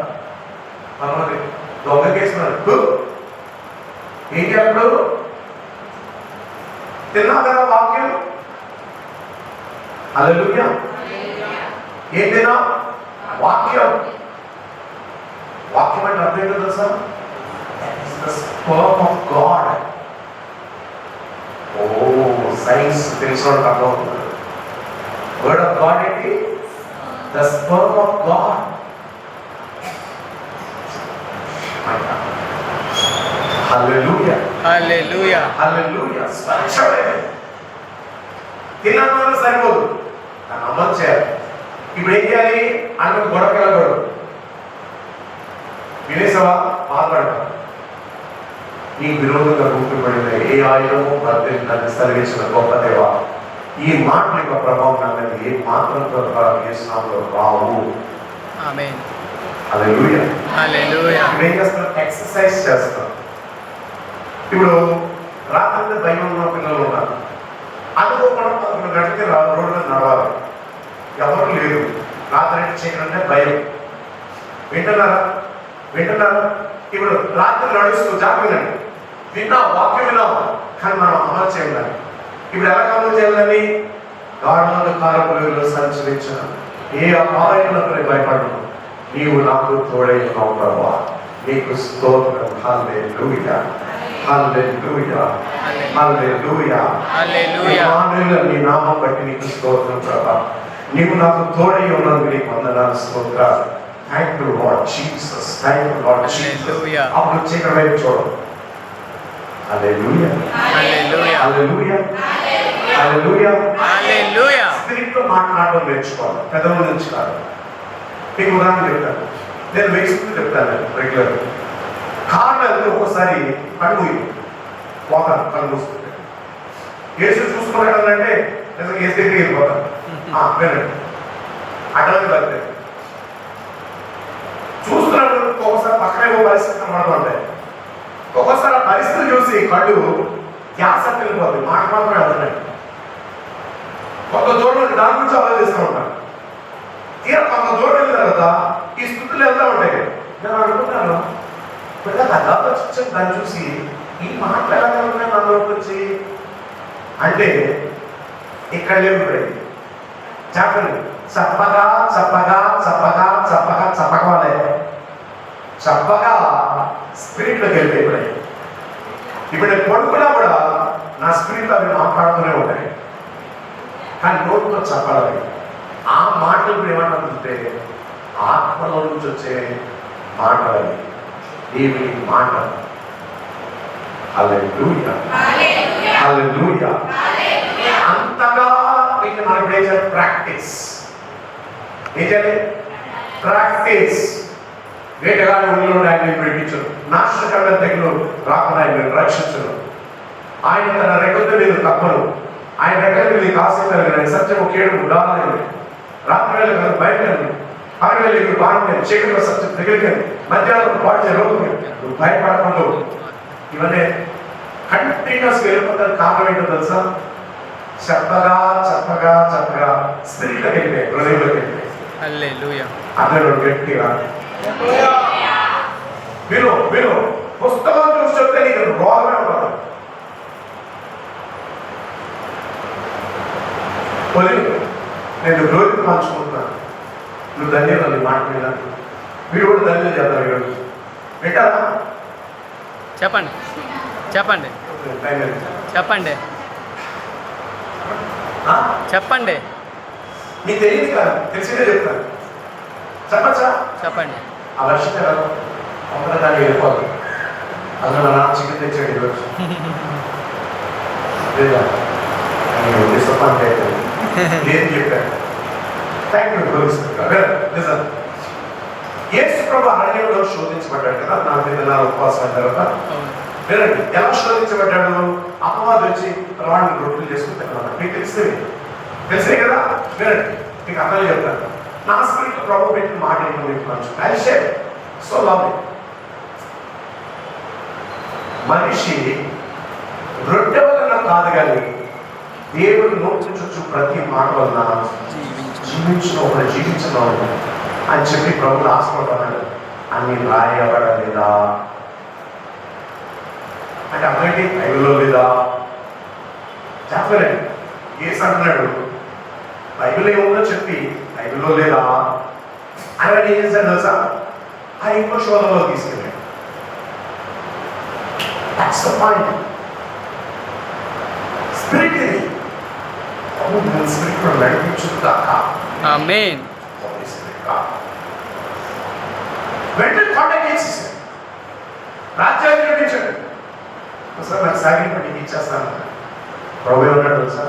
మనది దొంగ కేసుకున్నాడు. ఏం చేయాలి? తిన్నా కదా వాక్యం. హల్లెలూయా. ఏం తిన్నా? వాక్యం. వాక్యం అంటే అర్థం ఏంటో తెలుసా? The sperm of God. ఓ సైన్స్ తెలిసిన అర్థమవుతుంది. వర్డ్ ఆఫ్ గాడ్ ఏంటి? The sperm of God. Hallelujah. Hallelujah. Hallelujah. స్వచ్ఛమైనది. తిన్నాను సరిపోదు, దాన్ని అమలు చేయాలి. ఇప్పుడు ఏం చేయాలి? అన్న గొడవకి వెళ్ళకూడదు. వినేసావా? బాధపడతా. నీ విరోధంగా రూపబడిన ఏ ఆయుధము వర్ధిల్లదని సర్వేసిన గొప్ప దేవా, ఈ మాటల యొక్క ప్రభావం నా మీద ఏ మాత్రం చేసినాలో రావు. ఆమేన్. హల్లెలూయా. హల్లెలూయా. ఇప్పుడు ఏం చేస్తాం? ఎక్సర్సైజ్ చేస్తాం. ఇప్పుడు రాత్రి భయం ఉన్న పిల్లలు ఉన్నారు. అనుకోకుండా 11 గంటలకి రోడ్డు మీద నడవాలి, ఎవరు లేదు, రాత్రి చేయాలంటే భయం. వింటున్నారా? వింటున్నారా? ఇప్పుడు రాత్రి నడుస్తూ జాగ్రత్త విన్నా, వాక్యం విన్నాం, కానీ మనం అమలు చేయాలి. ఇప్పుడు ఎలా అమలు చేయాలని? గాఢమైన కారపులు సంచరించిన ఏ అపాయములకు భయపడను, నీవు నాకు తోడై ఉన్నావు ప్రభువా, నీకు స్తోత్రం. హల్లెలూయా. హల్లెలూయా. హల్లెలూయా. హల్లెలూయా. నీ నామం బట్టి నీకు స్తోత్రం ప్రభా, నీవు నాకు తోడై ఉన్నందుకు నీకు వందనాలు, స్తోత్రాలు. Thank you Lord Jesus. Thank you Lord Jesus. అప్పుడు చీకటి వైపు చూడు. హల్లెలూయా. హల్లెలూయా. హల్లెలూయా. హల్లెలూయా. హల్లెలూయా. స్పిరిట్ లో మాట్లాడడం నేర్చుకోవాలి, పెదవుల నుంచి కాదు. మీకు ఉదాహరణ చెప్తాను. నేను వేసుకుని చెప్తాను రెగ్యులర్. కారణం వెళ్తే ఒక్కోసారి కళ్ళు పోతాను, కళ్ళు మూసుకుంటే ఏసు చూసుకున్నాడంటే నిజంగా ఏసు దగ్గరికి వెళ్ళిపోతాను. వినండి, అడ్డానికి వెళ్తే చూస్తున్నప్పుడు ఒక్కొక్కసారి పక్కనే ఓ పరిస్థితి కనబడుతుంటాయి. ఒక్కొక్కసారి ఆ పరిస్థితి చూసి కళ్ళు గ్యాస్ వెళ్ళిపోతుంది, మాట మాత్రమే వెళ్తున్నాయి. కొంత దూరం దాని గురించి ఆలోచిస్తూ ఉంటాను. తీరా కొంత దూరం వెళ్ళిన తర్వాత ఈ స్థితులు వెళ్తూ ఉంటాయి. నేను అనుకుంటాను, దాన్ని చూసి ఈ మాటలు ఎలా ఉన్నాయి మనలోకి వచ్చి అంటే ఇక్కడ లేవు. చెప్పండి, చప్పగా చప్పగా చప్పగా చప్పగా చప్పకవాలే చప్పగా స్పిరిట్లోకి వెళ్ళిపోయి ఇప్పుడు నేను పడుకున్నా కూడా నా స్పిరిట్ అవి మాట్లాడుతూనే ఉంటాయి, కానీ నోటితో చెప్పాలి. ఆ మాటలు ఇప్పుడు ఏమంటుంటే ఆత్మలో నుంచి వచ్చే మాటలు, దేవుని మాట. హల్లెలూయా. హల్లెలూయా. అంతగా మీకు మనకి ఏం చేయాలి? ప్రాక్టీస్. ఏం చేయాలి? ప్రాక్టీస్. వేటగాడు ఊళ్ళో ఆయన విడిపించరు, నాశనకరమైన తెగులు రాకుండా ఆయన రక్షించరు. ఆయన తన రెక్కలతో నేను కప్పను, ఆయన దగ్గరికి నీకు ఆసక్తి సత్యము కేడు ఉదాహరణ రాత్రి వేళ కనుక బయటకు పగల వేళ ఇప్పుడు బాగుంటుంది చీకటిలో సత్యం దగ్గరికి మధ్యాహ్నం పాటు రోగం నువ్వు భయపడకుండా ఇవన్నీ కంటిన్యూస్ వెళ్ళిపోతాను కారణం ఏంటో తెలుసా? చెప్పగా చెప్పగా చెప్పగా స్త్రీలోకి వెళ్ళిపోయాయి, హృదయంలోకి వెళ్ళిపోయాయి. అందరూ గట్టిగా విను పుస్తకం చూసి చెప్తే నీకు రోగమే ఉండదు. నేను రోజుకి మార్చుకుంటున్నాను. నువ్వు ధన్యవాదాలు నీ మాట మీద మీరు కూడా ధన్యవాదాలు చేద్దాం. ఈరోజు వింటారా? చెప్పండి చెప్పండి చెప్పండి చెప్పండి. నీకు తెలియదు కదా, తెలిసిందే చెప్తాను. చెప్పచ్చా? చెప్పండి. ఆ వర్షం కదా దాన్ని వెళ్ళిపోదు. అందులో నా చికెన్ తెచ్చాడు ఈరోజు. లేదా డిసప్పాయింట్ అవుతుంది ఏం చెప్పాను. Thank you. నిజం యేసు ప్రభు అరణ్యంలో శోధించబడ్డాడు కదా 40 దినాల ఉపవాసం తర్వాత. వినండి ఎలా శోధించబడ్డాడు? అపవాదం వచ్చి రాళ్ళని రొట్టెలు చేసుకుని తిన్నాడు. మీకు తెలిసే కదా. వినండి మీకు అర్థం చెప్తాను. నా స్పిరిట్ ప్రభు పెట్టిన మాట ఏంటో సో లవ్. మనిషి రొట్టె వలన కాదు కానీ దేవుడు నోటించు ప్రతి మాట వలన జీవించడం అని చెప్పి ప్రభుత్వ ఆశపడ్డాడు. అన్ని రాయబడలేదా అంటే అమ్మేంటి బైబిల్లో లేదా చెప్పలేండి. ఏసు అంటున్నాడు బైబిల్ ఏముందో చెప్పి బైబిల్లో లేదా అని ఏం చేశాడు తెలుసా? ఆ ఇంకో శోధనలో తీసుకెళ్ళాడు. That's the point. Spirit ఇది. Spirit కూడా నడిపించుగాక. ఆమేన్. వెంటనే కాంటాక్ట్ చేసేసాడు. రాజ్యాన్ని నడిపించాడు. ఒకసారి నాకు సాగిన పట్టి ఇచ్చేస్తాను. ప్రభు ఏమన్నాడు తెలుసా?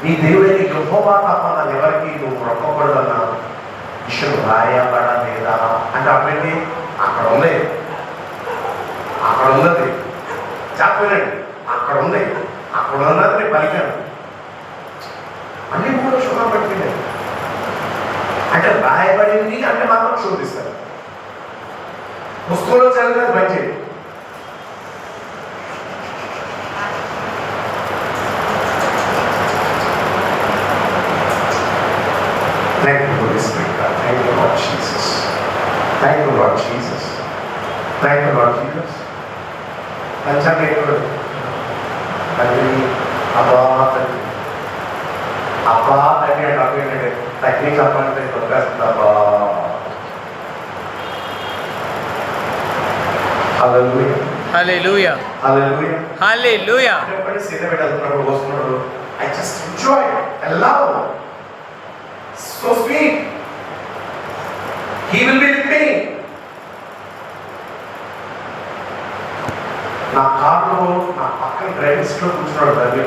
నీ దేవుడైన యెహోవా తప్ప నన్ను ఎవరికి నువ్వు మొక్కకూడదన్న విషయం రాయబడలేదా అంటే అప్పటి అక్కడ ఉంది, అక్కడ ఉన్నది చెప్పలేండి, అక్కడ ఉంది, అక్కడ ఉన్నది నేను పలికాను. అన్ని కూడా శోధన పట్టింది అంటే రాయబడింది అంటే మాత్రం శోధిస్తారు. పుస్తకంలో చదివినది మంచిది. Thank you, Holy Spirit. Thank you, Lord Jesus. Thank you, Lord Jesus. Thank you, Lord Jesus. పంచాంగ తండ్రి అబ్బా తండ్రి అబ్బా తండ్రి అంటే అబ్బా ఏంటంటే టెక్నిక్ అబ్బాయి దొరికేస్తుంది. అబ్బా హల్లెలూయా హల్లెలూయా హల్లెలూయా హల్లెలూయా. అంటే సీత పెట్టాల్సినప్పుడు వస్తున్నాడు. I just enjoy it. I love it. So sweet. He will be with me. నా కార్లో నా పక్కన డ్రైవింగ్ సీట్లో కూర్చున్నాడు తండ్రి.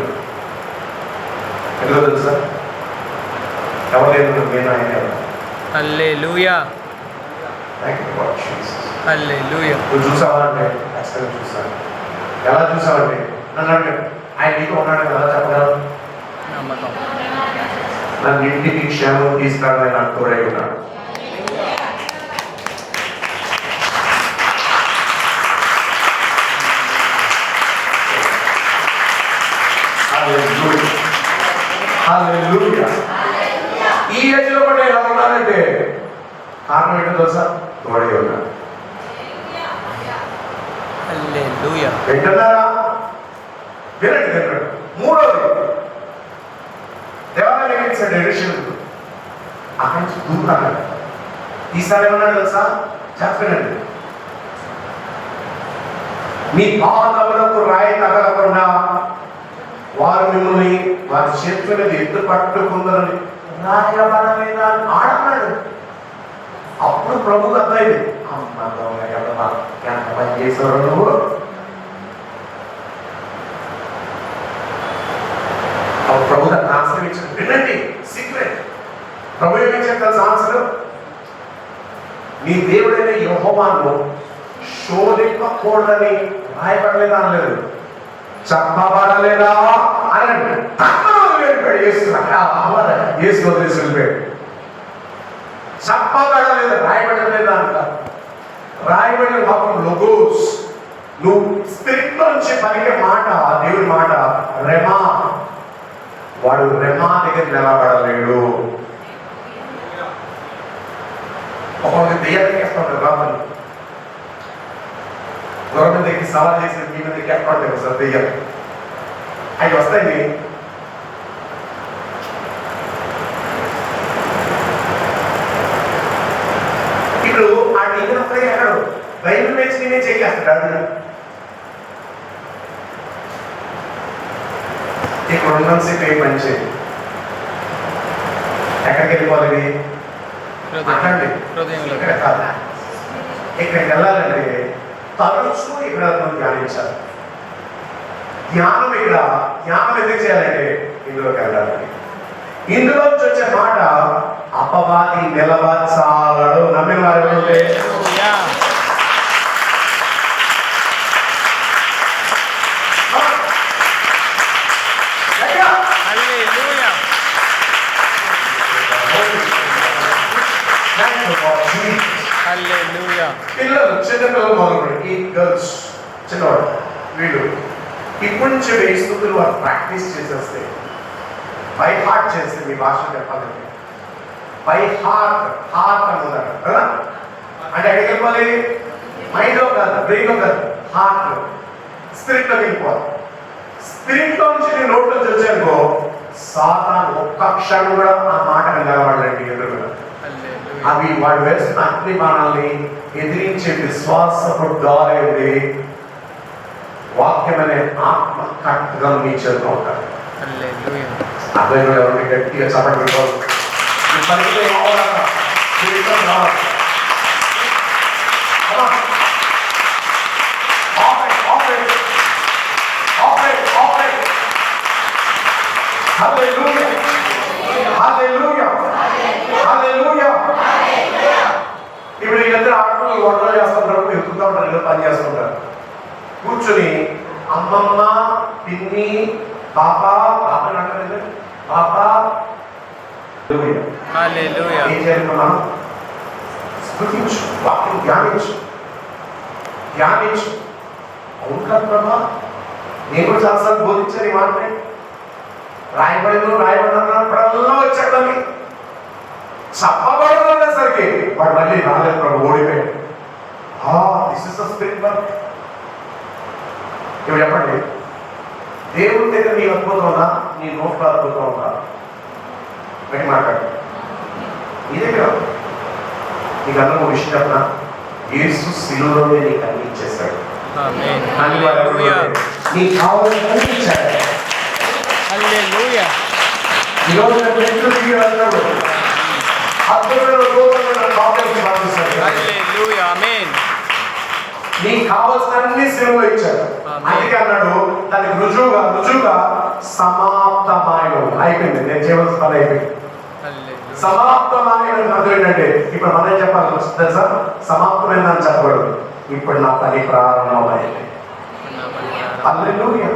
ఎందుకో తెలుసా? ఎవరు నేను ఆయన. Hallelujah thank you Lord Jesus. Hallelujah. నువ్వు చూసావా అంటే ఖచ్చితంగా చూసాను. ఎలా చూసావంటే నన్ను అంటే ఆయన నీతో ఉన్నాడు కదా చెప్పగలరు. నమ్మకం. నన్ను ఇంటికి క్షేమం తీసుకురావడానికి నాకు తోడై ఉన్నాడు. ఈ ఏజ్ లో కూడా ఎలా ఉన్నానంటే కారణం ఏంటో తెలుసా? తోడై ఉన్నాడు. హల్లెలూయా. వింటున్నారా? వినండి. మూడోది దేవాలయం ఎడిషన్ అక్కడి నుంచి దూరాలి. ఈసారి ఏమన్నాడు తెలుసా? చెప్పనండి మీ పాదములకు రాయి తగలకుండా వారు మిమ్మల్ని వారి చేతుల మీద ఎత్తు పట్టుకుందని రాయబడలేదా ఆడన్నాడు. అప్పుడు ప్రభు అర్థమైంది ఎంత పని చేశారు నువ్వు. ప్రభు దాన్ని ఆన్సర్ ఇచ్చాడు. వినండి సీక్రెట్. ప్రభు ఏమిచ్చాడు తెలుసా ఆన్సర్? నీ దేవుడైన యెహోవాను శోధింపకూడదని రాయబడలేదా అనలేదు, చెప్పబడలేదా అలాంటి వెళ్ళిపోయాడు యేసు వదిలేసి వెళ్ళిపోయాడు. చెప్పబడలేదు, రాయబడలేదు అంట. రాయబడిన పాపం లోగోస్. నువ్వు స్పిరిట్ నుంచి పలికే మాట, దేవుడి మాట రెమా. వాడు రెమా దగ్గర నిలబడలేడు. ఒక్కొక్క దెయ్యాలకి వేస్తాడు రామని. దూరం దగ్గరికి సవాల్ చేసి మీ మీదకి ఎక్కడలేదు సార్ దెయ్యాలు. అవి వస్తాయి. ఇప్పుడు ఆ టీవీ ఎక్కడు బైబిల్ వేసి నేనే చేస్తాడు. ఇక్కడ ఉన్నంతసేపు ఏం పని చేయండి. ఎక్కడికి వెళ్ళిపోవాలి? అక్కడండి, ఇక్కడ కాదు. ఇక్కడికి వెళ్ళాలంటే తరచూ ఇక్కడ ధ్యానించాలి. ధ్యానం ఎందుకు చేయాలంటే ఇందులోకి వెళ్ళాలండి. ఇందులోంచి వచ్చే మాట అపవాది నిలవచాలడు. నమ్మిన వారు ఉంటే పిల్లలు, చిన్నపిల్లలు మొదలుపడి ఈ గర్ల్స్ చిన్నవాడు వీళ్ళు ఇప్పటి నుంచి వేస్తున్నారు. వారు ప్రాక్టీస్ చేసేస్తే బై హార్ట్ చేస్తే, మీ భాష చెప్పాలంటే బై హార్ట్ అని ఉన్నారు కదా. అంటే ఎక్కడికి వెళ్ళిపోవాలి? మైండ్లో కాదు, బ్రెయిన్లో కాదు, హార్ట్లో, స్పిరిట్లోకి వెళ్ళిపోవాలి. స్పిరిట్లో నుంచి నేను నోట్లో వచ్చానుకో సాతాను ఒక్క క్షణం కూడా ఆ మాట నిలబడండి. ఎదురుగా అవి వాడు వేస్తున్న అగ్ని బాణాలని ఎదిరించే విశ్వాసపు దారేది వాక్యం అనే ఆత్మ కరెక్ట్గా మీ చేతిలో ఉంటారు. అబ్బాయి ఎవరిని గట్టిగా చప్పట్లు పెట్టుకోవాలి. ఇప్పుడు వీళ్ళందరూ ఆడపిల్లలు వంటలు చేస్తుంటారు, ఎక్కుతూ ఉంటారు, ఇలా పని చేస్తుంటారు. కూర్చొని అమ్మమ్మ, పిన్ని, పాపా అంటారు. పాపా ఏం చేయాలన్నా స్తుతించు, వాక్యం ధ్యానించు. అవును కాదు ప్రభా, నేను కూడా చాలాసార్లు బోధించాను ఈ మాటని. రాయబడినప్పుడల్లా వచ్చాడని చెప్పబడుతున్నసరికి వాడు మళ్ళీ రాలేదు ప్రభు, ఓడిపోయాడు. This is the spirit work. ఇప్పుడు చెప్పండి, దేవుడి దగ్గర నీ అద్భుతం ఉందా? నీ నోట్లో అద్భుతం ఉందా? పెట్టి మాట్లాడు. నీ దగ్గర నీకు అందరూ విషయం చెప్పిన యేసు శిలువలోనే నీకు అన్ని ఇచ్చేస్తాడు. నీకు కావాలని అన్ని ఇచ్చాడు. ఈరోజు నీకు కావాల్సిన అన్ని శిలువలో ఇచ్చాడు. అందుకే అన్నాడు దానికి రుజువుగా సమాప్తమైన అయిపోయింది. నేను చేయవలసిన పని అయిపోయింది. సమాప్తమైన అర్థం ఏంటంటే ఇప్పుడు మనం చెప్పాలి తెలుసా? సమాప్తమైన అని చెప్పకూడదు. ఇప్పుడు నా పని ప్రారంభమైంది. హల్లెలూయా.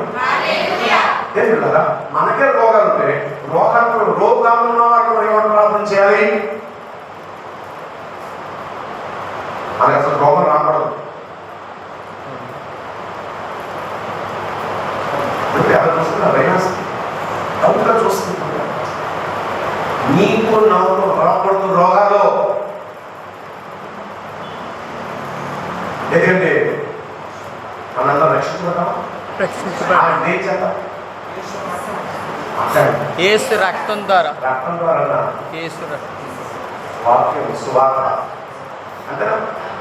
దేవుళ్ళరా, మనకే రోగాలు ఉంటాయి. రోగాలు ఉన్న వాళ్ళు మరి ఏమన్నా ప్రార్థన చేయాలి? మనకి అసలు రోగం రాకూడదు. ఎవరు చూస్తున్నారు? డౌట్గా చూస్తున్నారు. నీకు నాకు రాకూడదు రోగాలు. ఎందుకంటే మనంతా రక్షించబడ్డాం. యేసు రక్తం ద్వారా వాక్యం సువార్త అంతేనా?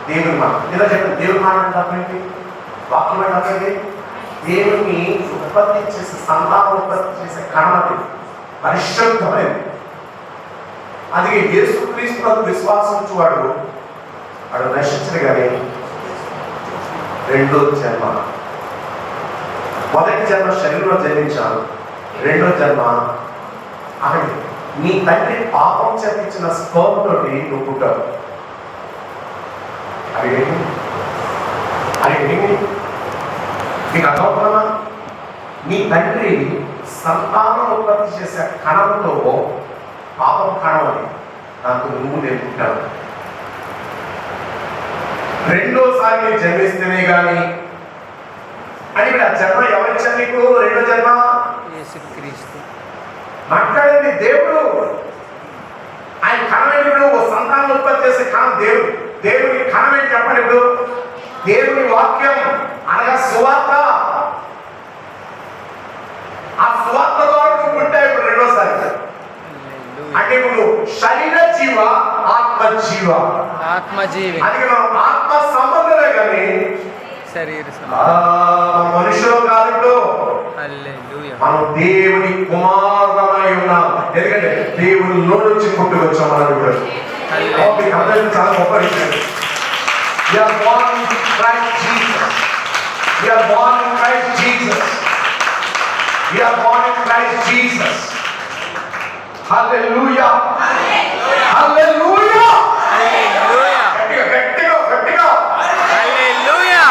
దేవుని మాట ఇలా చెప్పండి. దేవుని మాట అంటే అర్థమేంటి? వాక్యం అంటే అర్థమేంటి? దేవుని ఉత్పత్తి చేసే సంతానం ఉత్పత్తి చేసే కణమతి పరిశుద్ధమైనది. అందుకే యేసుక్రీస్తునందు విశ్వాసం వాడు నశించడు కానీ రెండో జన్మ. మొదటి జన్మ శరీరంలో జన్మించాను, రెండో జన్మ అక్కడ నీ తండ్రి పాపం చేపించిన స్పర్మ్ తోటి నువ్వు పుట్టావు. అది నీకు అర్థమవుతున్నా? నీ తండ్రి సంతానం ఉత్పత్తి చేసే కణంలో పాపం కణం అది, దాంతో నువ్వు నేర్పుతావు. రెండోసారి మీరు జన్మిస్తేనే కానీ అని ఇప్పుడు ఆ జన్మ ఎవరిచ్చా నీకు? రెండో జన్మ యేసుక్రీస్తు మాట్లాడింది దేవుడు. ఆయన కణం ఇప్పుడు ఒక సంతానం ఉత్పత్తి చేసే కణం దేవుడు. దేవుని కణం ఏంటి చెప్పండి? ఇప్పుడు దేవుని వాక్యం అనగా సువార్త. ఆ సువార్త ద్వారా నువ్వు పుట్టావు ఇప్పుడు రెండోసారి. అంటే ఇప్పుడు శరీర జీవ ఆత్మ జీవ, ఆత్మజీవి. అందుకే మనం ఆత్మ సంబంధమే కానీ శరీర మనుషులు కాదు. ఇప్పుడు హల్లెలూయా. మనం దేవుని కుమారులమై ఉన్నాం. ఎందుకంటే దేవుని నుంచి పుట్టుకొచ్చాం మనం ఇప్పుడు. అందరికీ చాలా గొప్ప విషయం. We are born in Christ Jesus. We are born in Christ Jesus. We are born in Christ Jesus. Hallelujah. Hallelujah. Hallelujah. హల్లెలూయా. గట్టిగా. హల్లెలూయా.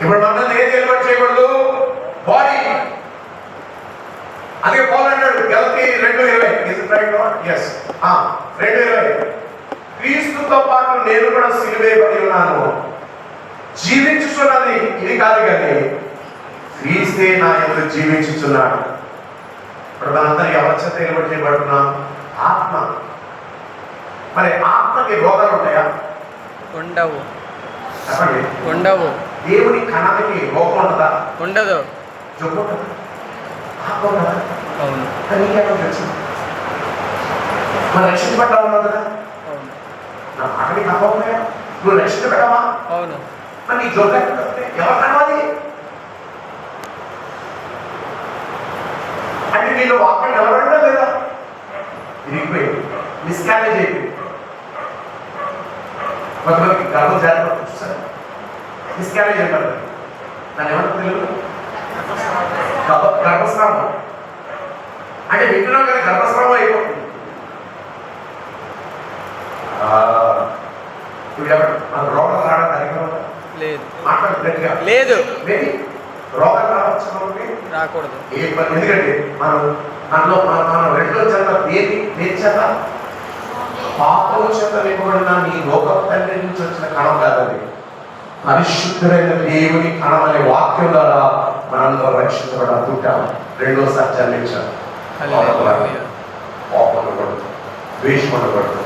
ఇప్పుడు మనం ఏం డెలివర్ చేయకూడదు? బాడీ. అందుకే పౌలు అంటాడు గలతీ 2:20. Is it right? Yes. 2:20. క్రీస్తుతో పాటు నేను కూడా సిలువేయబడి ఉన్నాను, జీవించుచున్నది ఇది కాదు కానీ క్రీస్తే నా యందు జీవించుచున్నాడు. ఇప్పుడు మనందరూ ఎవరి చేత డెలివర్ చేయబడుతున్నాం? ఆత్మ. మరి ఆత్మకి రోగాలు ఉంటాయా? ఉండవు. చెప్పండి. ఉండవు. దేవుని కణానికి రోగం ఉంటుందా? ఉండదు. జబ్బు ఉంటుందా? ఆత్మ ఉంటుందా? అవును. నీకేమో తెలుసు. మరి రక్షించబడ్డా ఉన్నావు కదా? అవును. నా మాటని నమ్మకమే. నువ్వు రక్షించబడ్డావా? అవును. మరి నీ జబ్బు ఎవరు కనవాలి? అంటే నీళ్ళు వాక్యం నిలబడ్డా లేదా? ఇరిగిపోయింది, మిస్కారేజ్ అయిపోయింది. కొంతమందికి గర్భం జాగ్రత్త చూసారు, మిస్కారేజ్ అయిపోయింది. దాని ఏమంటారు తెలుగు? గర్భస్రావం. అంటే వింటున్నాం కదా, గర్భస్రావం అయిపోతుంది. ఇప్పుడు ఎవరు మన రోగాలు రావడం కార్యక్రమం లేదు. మాట్లాడుతున్నట్టుగా లేదు. రోగాలు రావచ్చు మనకి, రాకూడదు. ఎందుకంటే మనలో మన రెండో జన్మ దేని చేత? పాపం చేత నింపబడిన నీ లోక తండ్రి నుంచి వచ్చిన కణం కాదని, పరిశుద్ధమైన దేవుని కణం అనే వాక్యం ద్వారా మనంలో రక్షించబడ పుట్టాం, రెండోసారి జన్మించాం. కోపం ఉండకూడదు, ద్వేషం ఉండకూడదు,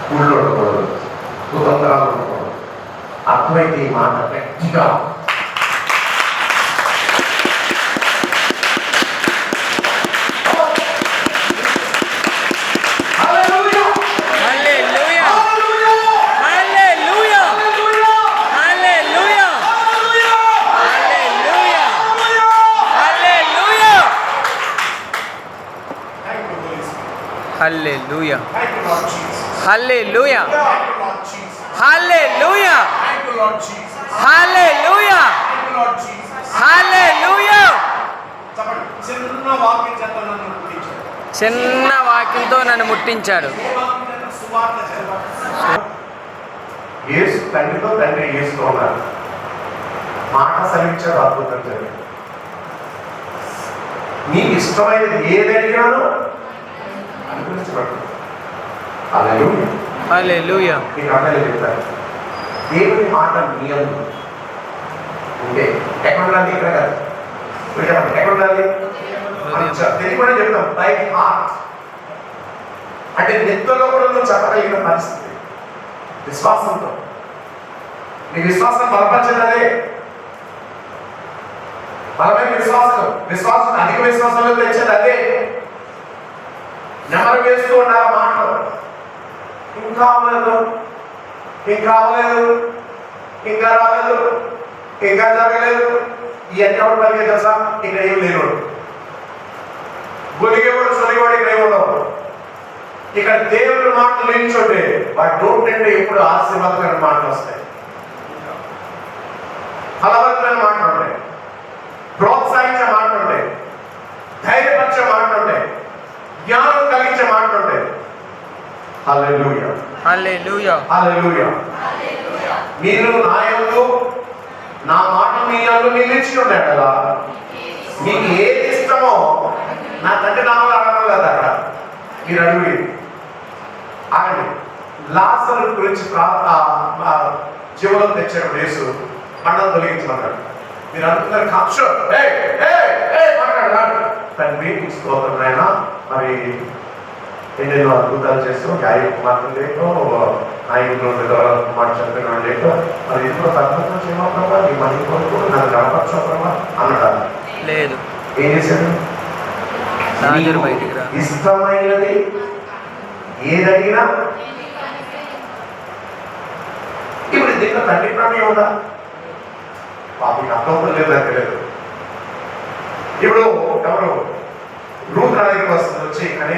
కుళ్ళు ఉండకూడదు, కుతంత్రాలు ఉండకూడదు. అర్థమైతే ఈ మాట గట్టిగా హల్లెలూయా. హల్లెలూయా. హల్లెలూయా. హల్లెలూయా. హల్లెలూయా. చిన్న వాక్యంతో నన్ను ముట్టించాడు. యేసు తండ్రితో, తండ్రి యేసుతో ఉన్నారు. మాట సెలవించారు, అద్భుతం జరిగింది. నీకు ఇష్టమైనది ఏది అడిగానో అనుగ్రహించబడుతుంది. హల్లెలూయా. హల్లెలూయా. నీకు అర్థం చెప్తారు. దేవుని మాట నియమం ఉంటే ఎక్కడ ఉండాలి? ఇక్కడ కాదు, ఎక్కడ ఉండాలి? తెలియకుండా చెప్తాం బై హార్ట్. అంటే నెత్తలో కూడా నువ్వు చెప్పగలిగిన పరిస్థితి విశ్వాసంతో. నీ విశ్వాసం బలపరచదే బలమైన విశ్వాసం అధిక విశ్వాసంలో తెచ్చేది అదే. నెమరు వేస్తూ ఉండాలి మాటలు. ఇంకా అవ్వలేదు, ఇంకా అవ్వలేదు, ఇంకా రాలేదు, ఇంకా జరగలేదు. ఇవన్నీ ఎవరు పలికే తెలుసా? ఇక్కడ ఏం లేనివాడు, గొలిగేవాడు, సొలిగేవాడు ఇక్కడ ఏమి ఉండవు. ఇక్కడ దేవుని మాటలు నిల్చోండి, వాటి నోటి నుండి ఎప్పుడు ఆశీర్వాదకరమైన మాటలు వస్తాయి, ఫలవంతమైన మాటలు ఉంటాయి, ప్రోత్సహించే మాటలు ఉంటాయి, ధైర్యపరిచే మాటలు ఉంటాయి, జ్ఞానం కలిగించే మాటలు ఉంటాయి. హల్లెలూయా. హల్లెలూయా. హల్లెలూయా. మీరు నా యందు, నా మాట మీ యందు నిలిచి ఉన్నాడు కదా, మీకు ఏది ఇష్టమో నా తండ్రి నామలు అడగడం లేదు అక్కడ, మీరు అడుగు. ఆగండి. లాజరు గురించి జీవనం తెచ్చాడు యేసు, పండగ తొలగించమన్నాడు. మీరు అనుకున్నారు కాక్ష మాట్లాడాడు తండ్రి స్తోత్రం ఆయన, మరి ఎన్నెన్నో అద్భుతాలు చేస్తూ మాత్రం లేకో నా ఇంట్లో మాట చెప్పిన లేకో మరి ఇంట్లో అద్భుతం చేయమా నీ మనీ కొడుకు నన్ను గణపరచమా అన్నాడు. లేదు. ఏం చేశాడు? బయటికి రా. ఇష్టమైనది ఏదడిగినా. ఇప్పుడు దీంట్లో తండ్రి ప్రాణం ఉందా? పాపకి అర్థం లేదంటే లేదు. ఇప్పుడు ఎవరు రూట్ నా దగ్గరికి వస్తుంది వచ్చి కానీ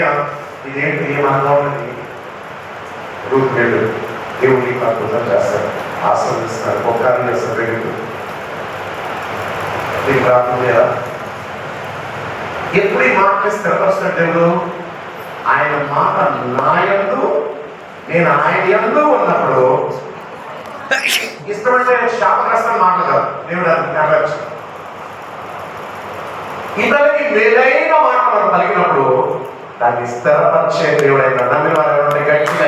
ఇదేంటి ఏమన్నా ఉన్నది రూట్ లేదు, దేవుడి అద్భుతం చేస్తారు, ఆస్వాదిస్తారు, ఒక్కరిని చేస్తారు. వెళ్ళు నీకు ప్రార్థన లేదా? ఎప్పుడు ఈ మాట స్థిరపరుస్తున్న దేవుడు ఆయన మాట నా యందు నేను ఆయన యందు ఉన్నప్పుడు ఇష్టమంటే శాపగ్రస్తం మాట్లాడదు దేవుడు. అది నెరవేర్చు. ఇతరులకి మేలైన మాట మనం పలికినప్పుడు దాన్ని స్థిరపరిచే దేవుడైన నమ్మిన వారు గట్టిగా